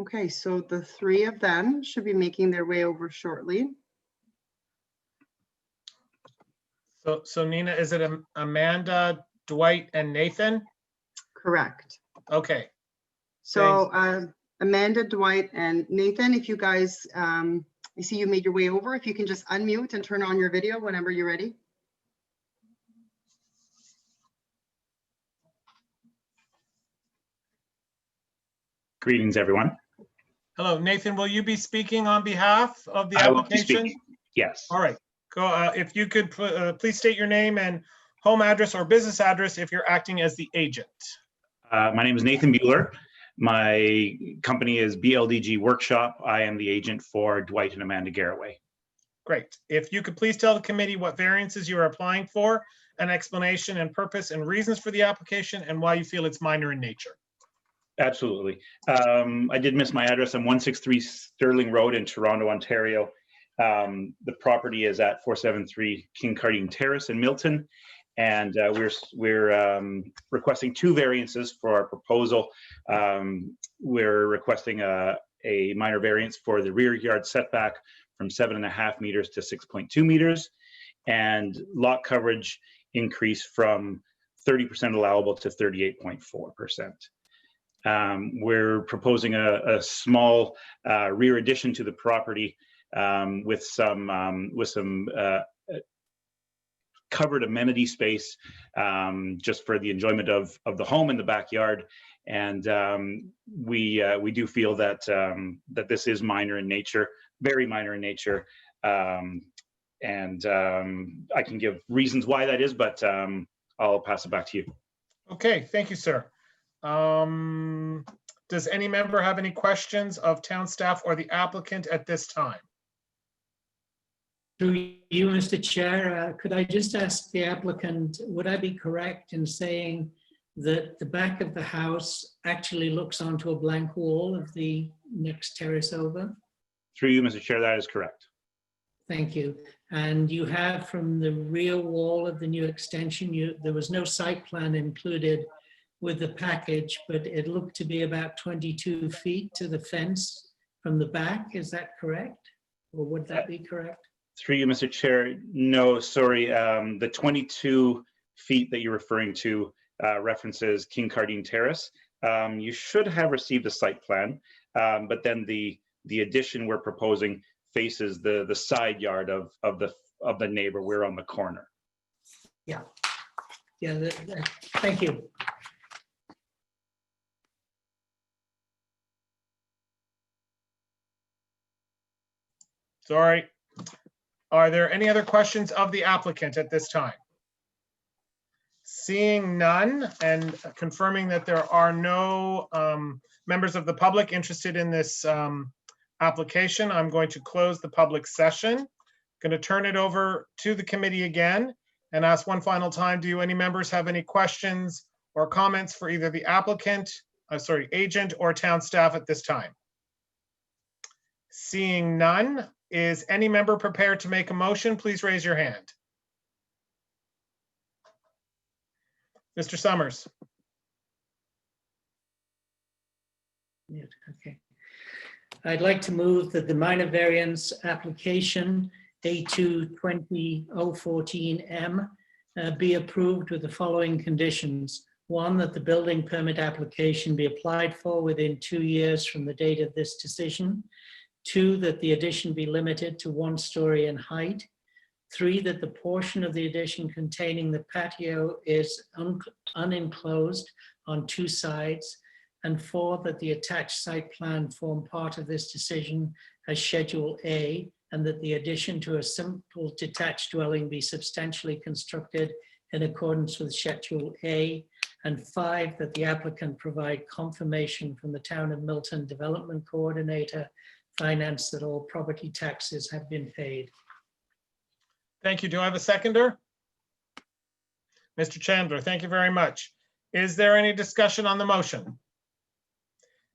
Okay, so the three of them should be making their way over shortly. So Nina, is it Amanda, Dwight, and Nathan? Correct. Okay. So Amanda, Dwight, and Nathan, if you guys, I see you made your way over. If you can just unmute and turn on your video whenever you're ready. Greetings, everyone. Hello, Nathan, will you be speaking on behalf of the I will be application? speaking. Yes. All right, go. If you could please state your name and home address or business address if you're acting as the agent. My name is Nathan Bueller. My company is BLDG Workshop. I am the agent for Dwight and Amanda Garraway. Great. If you could please tell the committee what variances you are applying for, an explanation and purpose and reasons for the application, and why you feel it's minor in nature. Absolutely. I did miss my address. I'm 163 Sterling Road in Toronto, Ontario. The property is at 473 Kincardine Terrace in Milton. And we're requesting two variances for our proposal. We're requesting a minor variance for the rear yard setback from 7.5 meters to 6.2 meters, and lot coverage increase from 30% allowable to 38.4%. We're proposing a small rear addition to the property with some covered amenity space just for the enjoyment of the home in the backyard. And we do feel that that this is minor in nature, very minor in nature. And I can give reasons why that is, but I'll pass it back to you. Okay, thank you, sir. Does any member have any questions of town staff or the applicant at this time? Through you, Mr. Chair, could I just ask the applicant, would I be correct in saying that the back of the house actually looks onto a blank wall of the next terrace over? Through you, Mr. Chair, that is correct. Thank you. And you have from the rear wall of the new extension, there was no site plan included with the package, but it looked to be about 22 feet to the fence from the back. Is that correct? Or would that be correct? Through you, Mr. Chair, no, sorry. The 22 feet that you're referring to references Kincardine Terrace. You should have received a site plan, but then the addition we're proposing faces the side yard of the neighbor. We're on the corner. Yeah. Yeah. Thank you. Sorry. Are there any other questions of the applicant at this time? Seeing none and confirming that there are no members of the public interested in this application, I'm going to close the public session. Going to turn it over to the committee again and ask one final time, do any members have any questions or comments for either the applicant, agent or town staff at this time? Seeing none, is any member prepared to make a motion? Please raise your hand. Mr. Summers. Okay. I'd like to move that the minor variance application A2-20-014M be approved with the following conditions. One, that the building permit application be applied for within 2 years from the date of this decision. 2, that the addition be limited to 1 story in height. 3, that the portion of the addition containing the patio is unenclosed on 2 sides, and 4, that the attached site plan form part of this decision as Schedule A, and that the addition to a simple detached dwelling be substantially constructed in accordance with Schedule A, and 5, that the applicant provide confirmation from the Town of Milton Development Coordinator, Finance, that all property taxes have been paid. Thank you. Do I have a seconder? Mr. Chandler, thank you very much. Is there any discussion on the motion?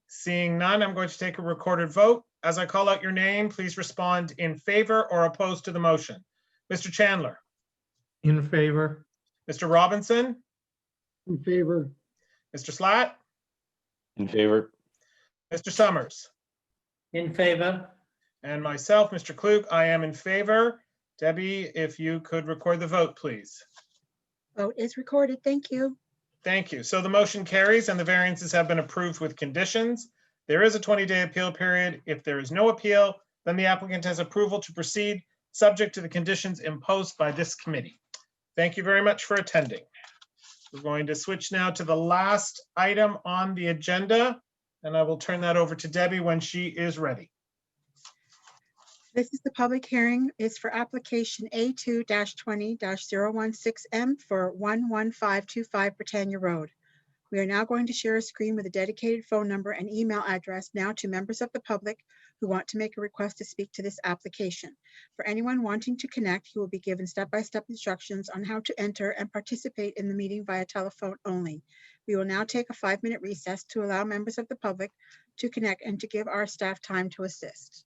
Seeing none, I'm going to take a recorded vote. As I call out your name, please respond in favor or opposed to the motion. Mr. Chandler, In favor? Mr. Robinson, In favor? Mr. Slatt, In favor? Mr. Summers, In favor? and myself, Mr. Klug, I am in favor. Debbie, if you could record the vote, please. Vote is recorded. Thank you. Thank you. So the motion carries and the variances have been approved with conditions. There is a 20-day appeal period. If there is no appeal, then the applicant has approval to proceed, subject to the conditions imposed by this committee. Thank you very much for attending. We're going to switch now to the last item on the agenda, and I will turn that over to Debbie when she is ready. This is the public hearing is for application A2-20-016M for 11525 Britannia Road. We are now going to share a screen with a dedicated phone number and email address now to members of the public who want to make a request to speak to this application. For anyone wanting to connect, you will be given step-by-step instructions on how to enter and participate in the meeting via telephone only. We will now take a 5-minute recess to allow members of the public to connect and to give our staff time to assist.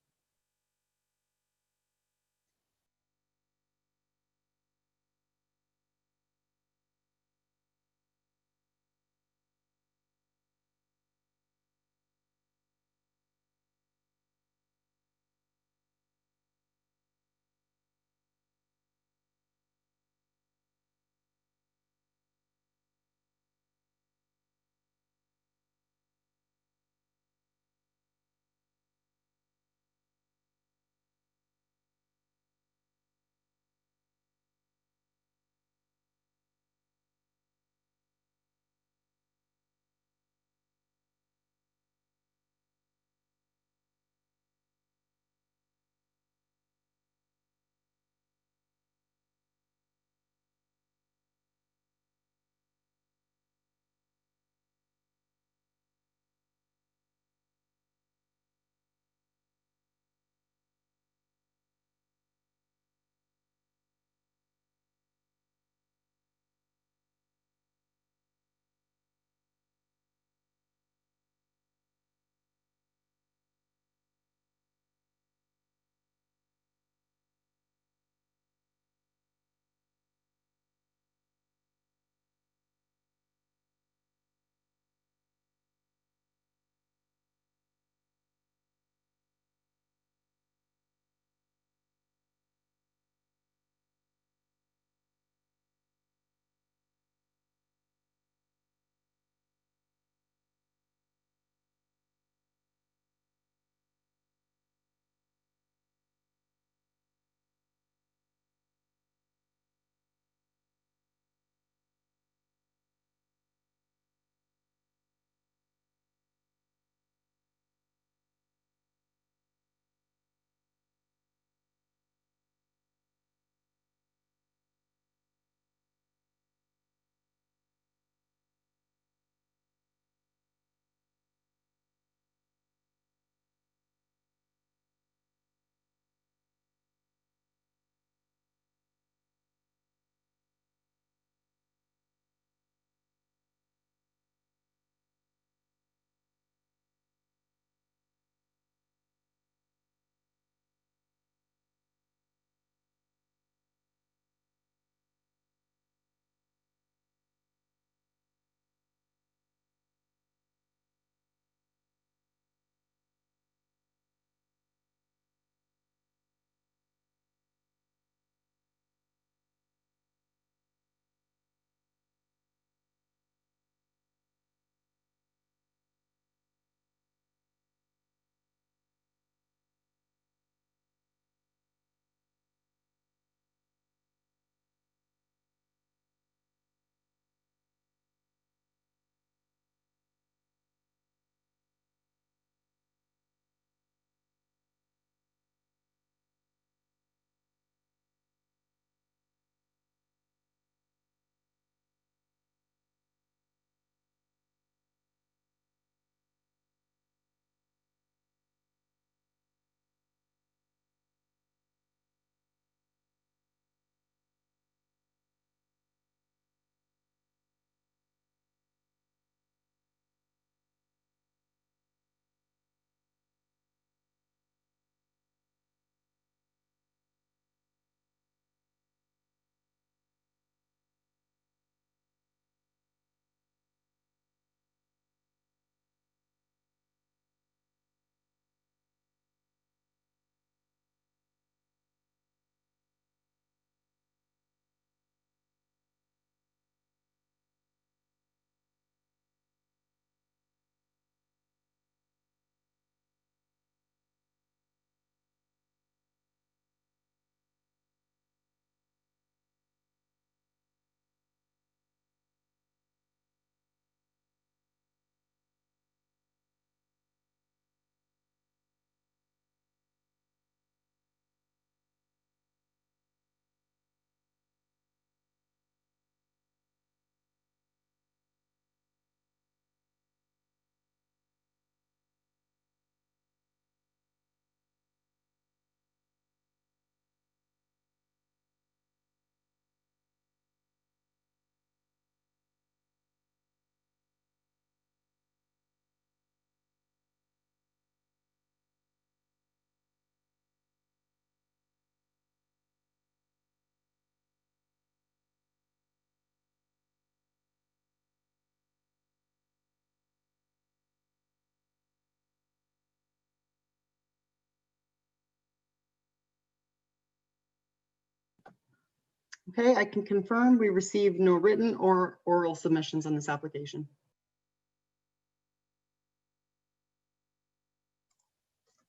Okay, I can confirm we received no written or oral submissions on this application.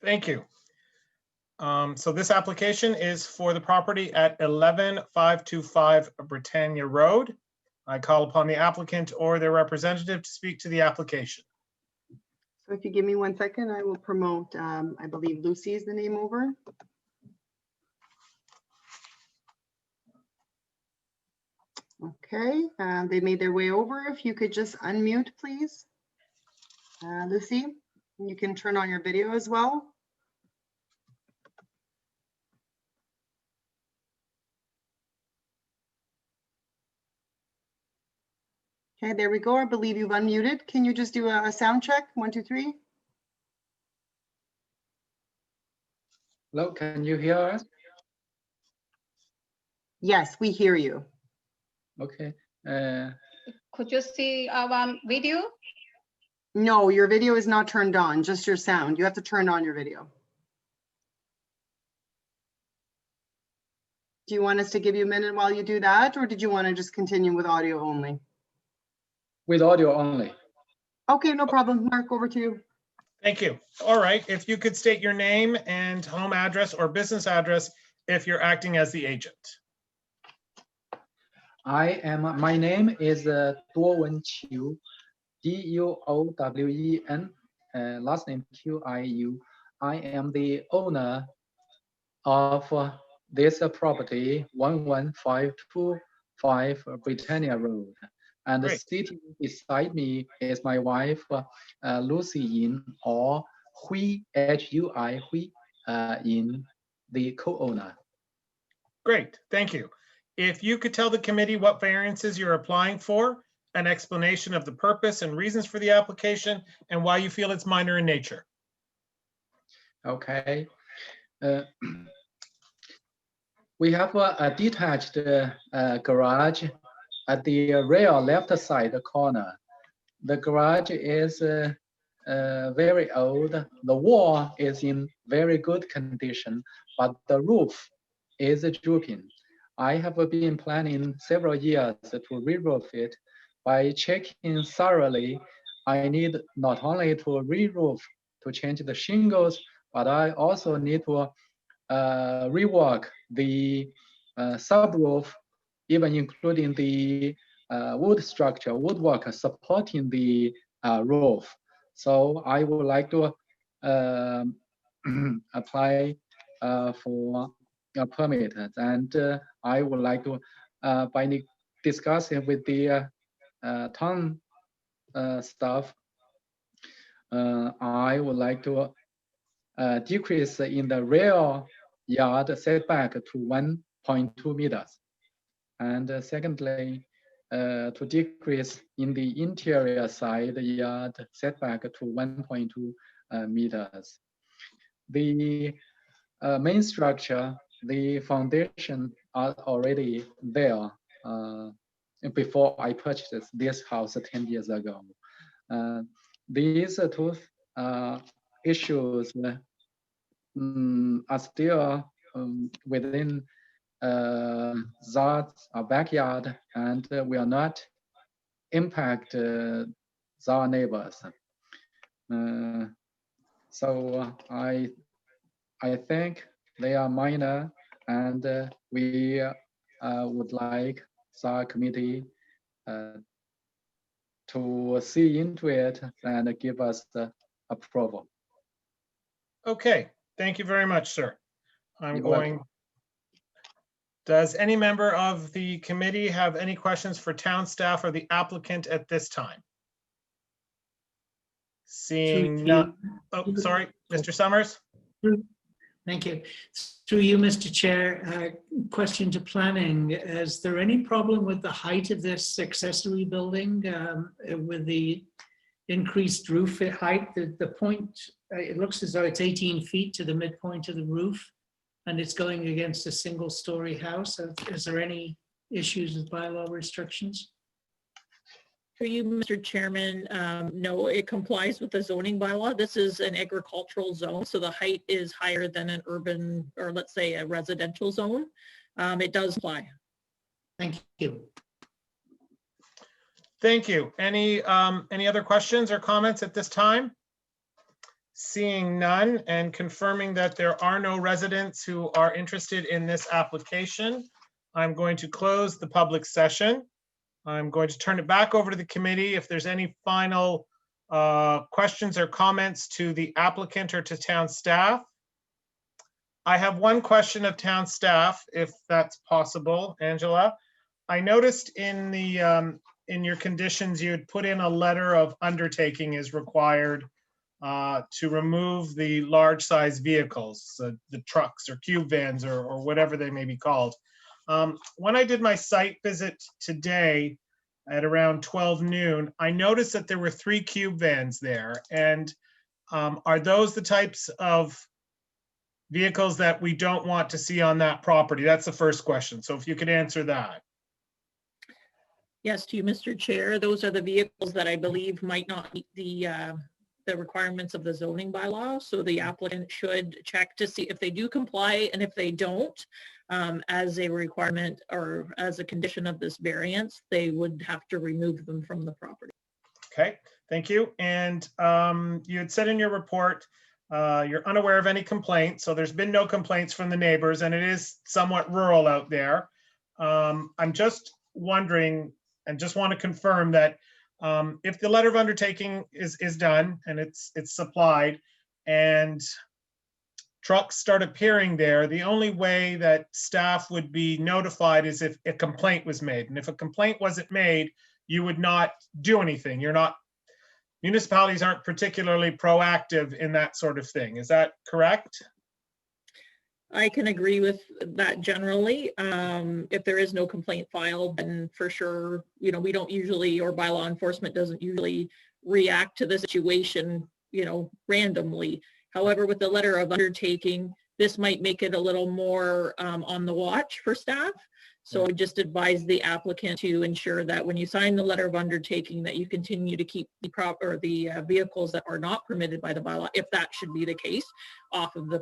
Thank you. So this application is for the property at 11525 Britannia Road. I call upon the applicant or their representative to speak to the application. So if you give me 1 second, I will promote, I believe Lucy is the name over. Okay, they made their way over. If you could just unmute, please. Lucy, you can turn on your video as well. Okay, there we go. I believe you've unmuted. Can you just do a sound check? 1, 2, 3. Hello, can you hear us? Yes, we hear you. Okay. Could you see our video? No, your video is not turned on, just your sound. You have to turn on your video. Do you want us to give you a minute while you do that, or did you want to just continue with audio only? With audio only. Okay, no problem. Mark, over to you. Thank you. All right, if you could state your name and home address or business address if you're acting as the agent. My name is Duowen Qiu, Duowen, last name Qiu. I am the owner of this property, 11525 Britannia Road. And Great. sitting beside me is my wife, Lucy Yin, or Hui, Hui, Yin, the co-owner. Great, thank you. If you could tell the committee what variances you're applying for, an explanation of the purpose and reasons for the application, and why you feel it's minor in nature. Okay. We have a detached garage at the rear left side corner. The garage is very old. The wall is in very good condition, but the roof is drooping. I have been planning several years to re-roof it. By checking thoroughly, I need not only to re-roof to change the shingles, but I also need to rework the subroof, even including the woodwork supporting the roof. So I would like to apply for a permit, and I would like to, by discussing with the town staff, I would like to decrease in the rear yard setback to 1.2 meters. And secondly, to decrease in the interior side yard setback to 1.2 meters. The main structure, the foundation are already there before I purchased this house 10 years ago. These two issues are still within that backyard, and will not impact our neighbors. So I think they are minor, and we would like our committee to see into it and give us the approval. Okay, thank you very much, sir. I'm You're going. welcome. Does any member of the committee have any questions for town staff or the applicant at this time? Seeing none. Oh, sorry, Mr. Summers. Thank you. Through you, Mr. Chair, question to planning. Is there any problem with the height of this accessory building with the increased roof height? The point, it looks as though it's 18 feet to the midpoint of the roof, and it's going against a single-story house. Is there any issues with bylaw restrictions? For you, Mr. Chairman, no, it complies with the zoning bylaw. This is an agricultural zone, so the height is higher than an urban, or let's say a residential zone. It does apply. Thank you. Thank you. Any other questions or comments at this time? Seeing none and confirming that there are no residents who are interested in this application, I'm going to close the public session. I'm going to turn it back over to the committee if there's any final questions or comments to the applicant or to town staff. I have one question of town staff, if that's possible, Angela. I noticed in the in your conditions, you had put in a letter of undertaking is required to remove the large size vehicles, the trucks or cube vans or whatever they may be called. When I did my site visit today at around 12 noon, I noticed that there were 3 cube vans there. And are those the types of vehicles that we don't want to see on that property? That's the first question. So if you could answer that. Yes, to you, Mr. Chair. Those are the vehicles that I believe might not meet the requirements of the zoning bylaw. So the applicant should check to see if they do comply, and if they don't, as a requirement or as a condition of this variance, they would have to remove them from the property. Okay, thank you. And you had said in your report, you're unaware of any complaints. So there's been no complaints from the neighbors, and it is somewhat rural out there. I'm just wondering and just want to confirm that if the letter of undertaking is done and it's supplied and trucks start appearing there, the only way that staff would be notified is if a complaint was made. And if a complaint wasn't made, you would not do anything. Municipalities aren't particularly proactive in that sort of thing. Is that correct? I can agree with that generally. If there is no complaint filed, then for sure, we don't usually, or by law enforcement doesn't usually react to the situation, randomly. However, with the letter of undertaking, this might make it a little more on the watch for staff. So I just advise the applicant to ensure that when you sign the letter of undertaking, that you continue to keep the vehicles that are not permitted by the bylaw, if that should be the case, off of the.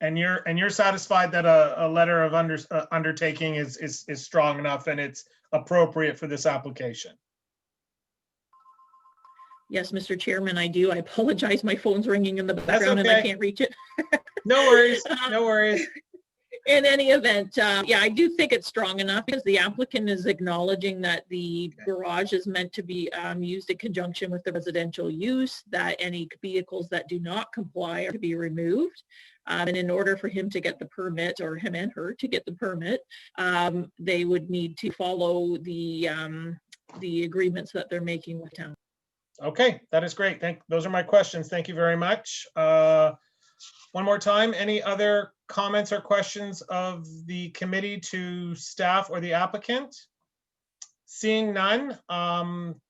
And you're satisfied that a letter of undertaking is strong enough and it's appropriate for this application? Yes, Mr. Chairman, I do. I apologize. My phone's ringing in the background and I can't reach it. No worries. No worries. In any event, yeah, I do think it's strong enough because the applicant is acknowledging that the garage is meant to be used in conjunction with the residential use, that any vehicles that do not comply are to be removed. And in order for him to get the permit, or him and her to get the permit, they would need to follow the agreements that they're making with town. Okay, that is great. Those are my questions. Thank you very much. One more time, any other comments or questions of the committee to staff or the applicant? Seeing none,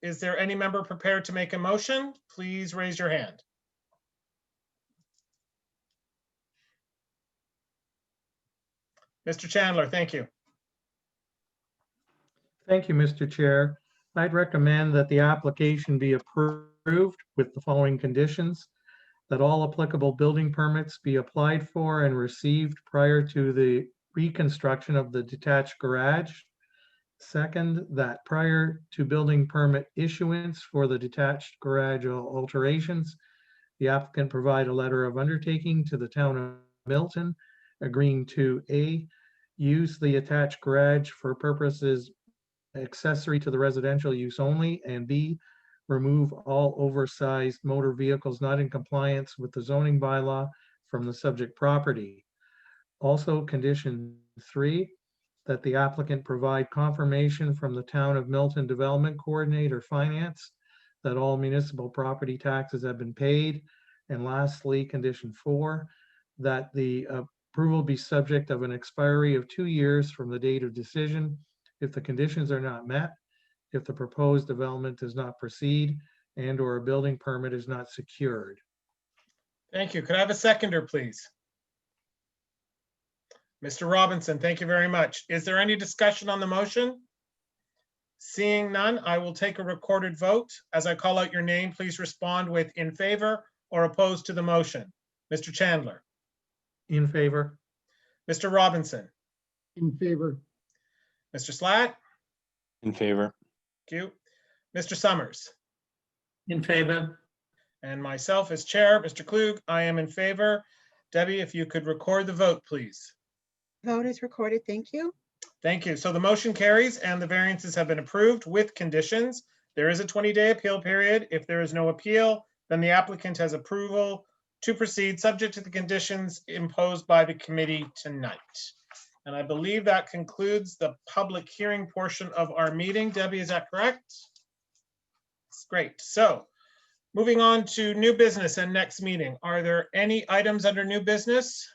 is there any member prepared to make a motion? Please raise your hand. Mr. Chandler, thank you. Thank you, Mr. Chair. I'd recommend that the application be approved with the following conditions: that all applicable building permits be applied for and received prior to the reconstruction of the detached garage. Second, that prior to building permit issuance for the detached garage alterations, the applicant provide a letter of undertaking to the town of Milton, agreeing to A, use the attached garage for purposes accessory to the residential use only, and B, remove all oversized motor vehicles not in compliance with the zoning bylaw from the subject property. Also, condition 3, that the applicant provide confirmation from the Town of Milton Development Coordinator Finance that all municipal property taxes have been paid. And lastly, condition 4, that the approval be subject of an expiry of 2 years from the date of decision if the conditions are not met, if the proposed development does not proceed, and or a building permit is not secured. Thank you. Could I have a seconder, please? Mr. Robinson, thank you very much. Is there any discussion on the motion? Seeing none, I will take a recorded vote. As I call out your name, please respond with in favor or opposed to the motion. Mr. Chandler. In favor. Mr. Robinson. In favor. Mr. Slatt? In favor. Thank you. Mr. Summers? In favor. And myself as chair, Mr. Klug, I am in favor. Debbie, if you could record the vote, please. Vote is recorded. Thank you. Thank you. So the motion carries and the variances have been approved with conditions. There is a 20-day appeal period. If there is no appeal, then the applicant has approval to proceed subject to the conditions imposed by the committee tonight. And I believe that concludes the public hearing portion of our meeting. Debbie, is that correct? That's great. So moving on to new business and next meeting. Are there any items under new business?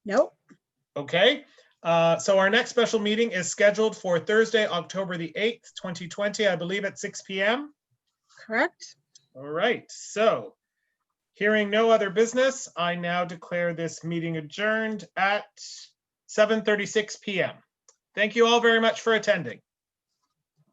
Nope. Okay. So our next special meeting is scheduled for Thursday, October the 8th, 2020, I believe at 6 p.m. Correct. All right. So hearing no other business, I now declare this meeting adjourned at 7:36 p.m. Thank you all very much for attending.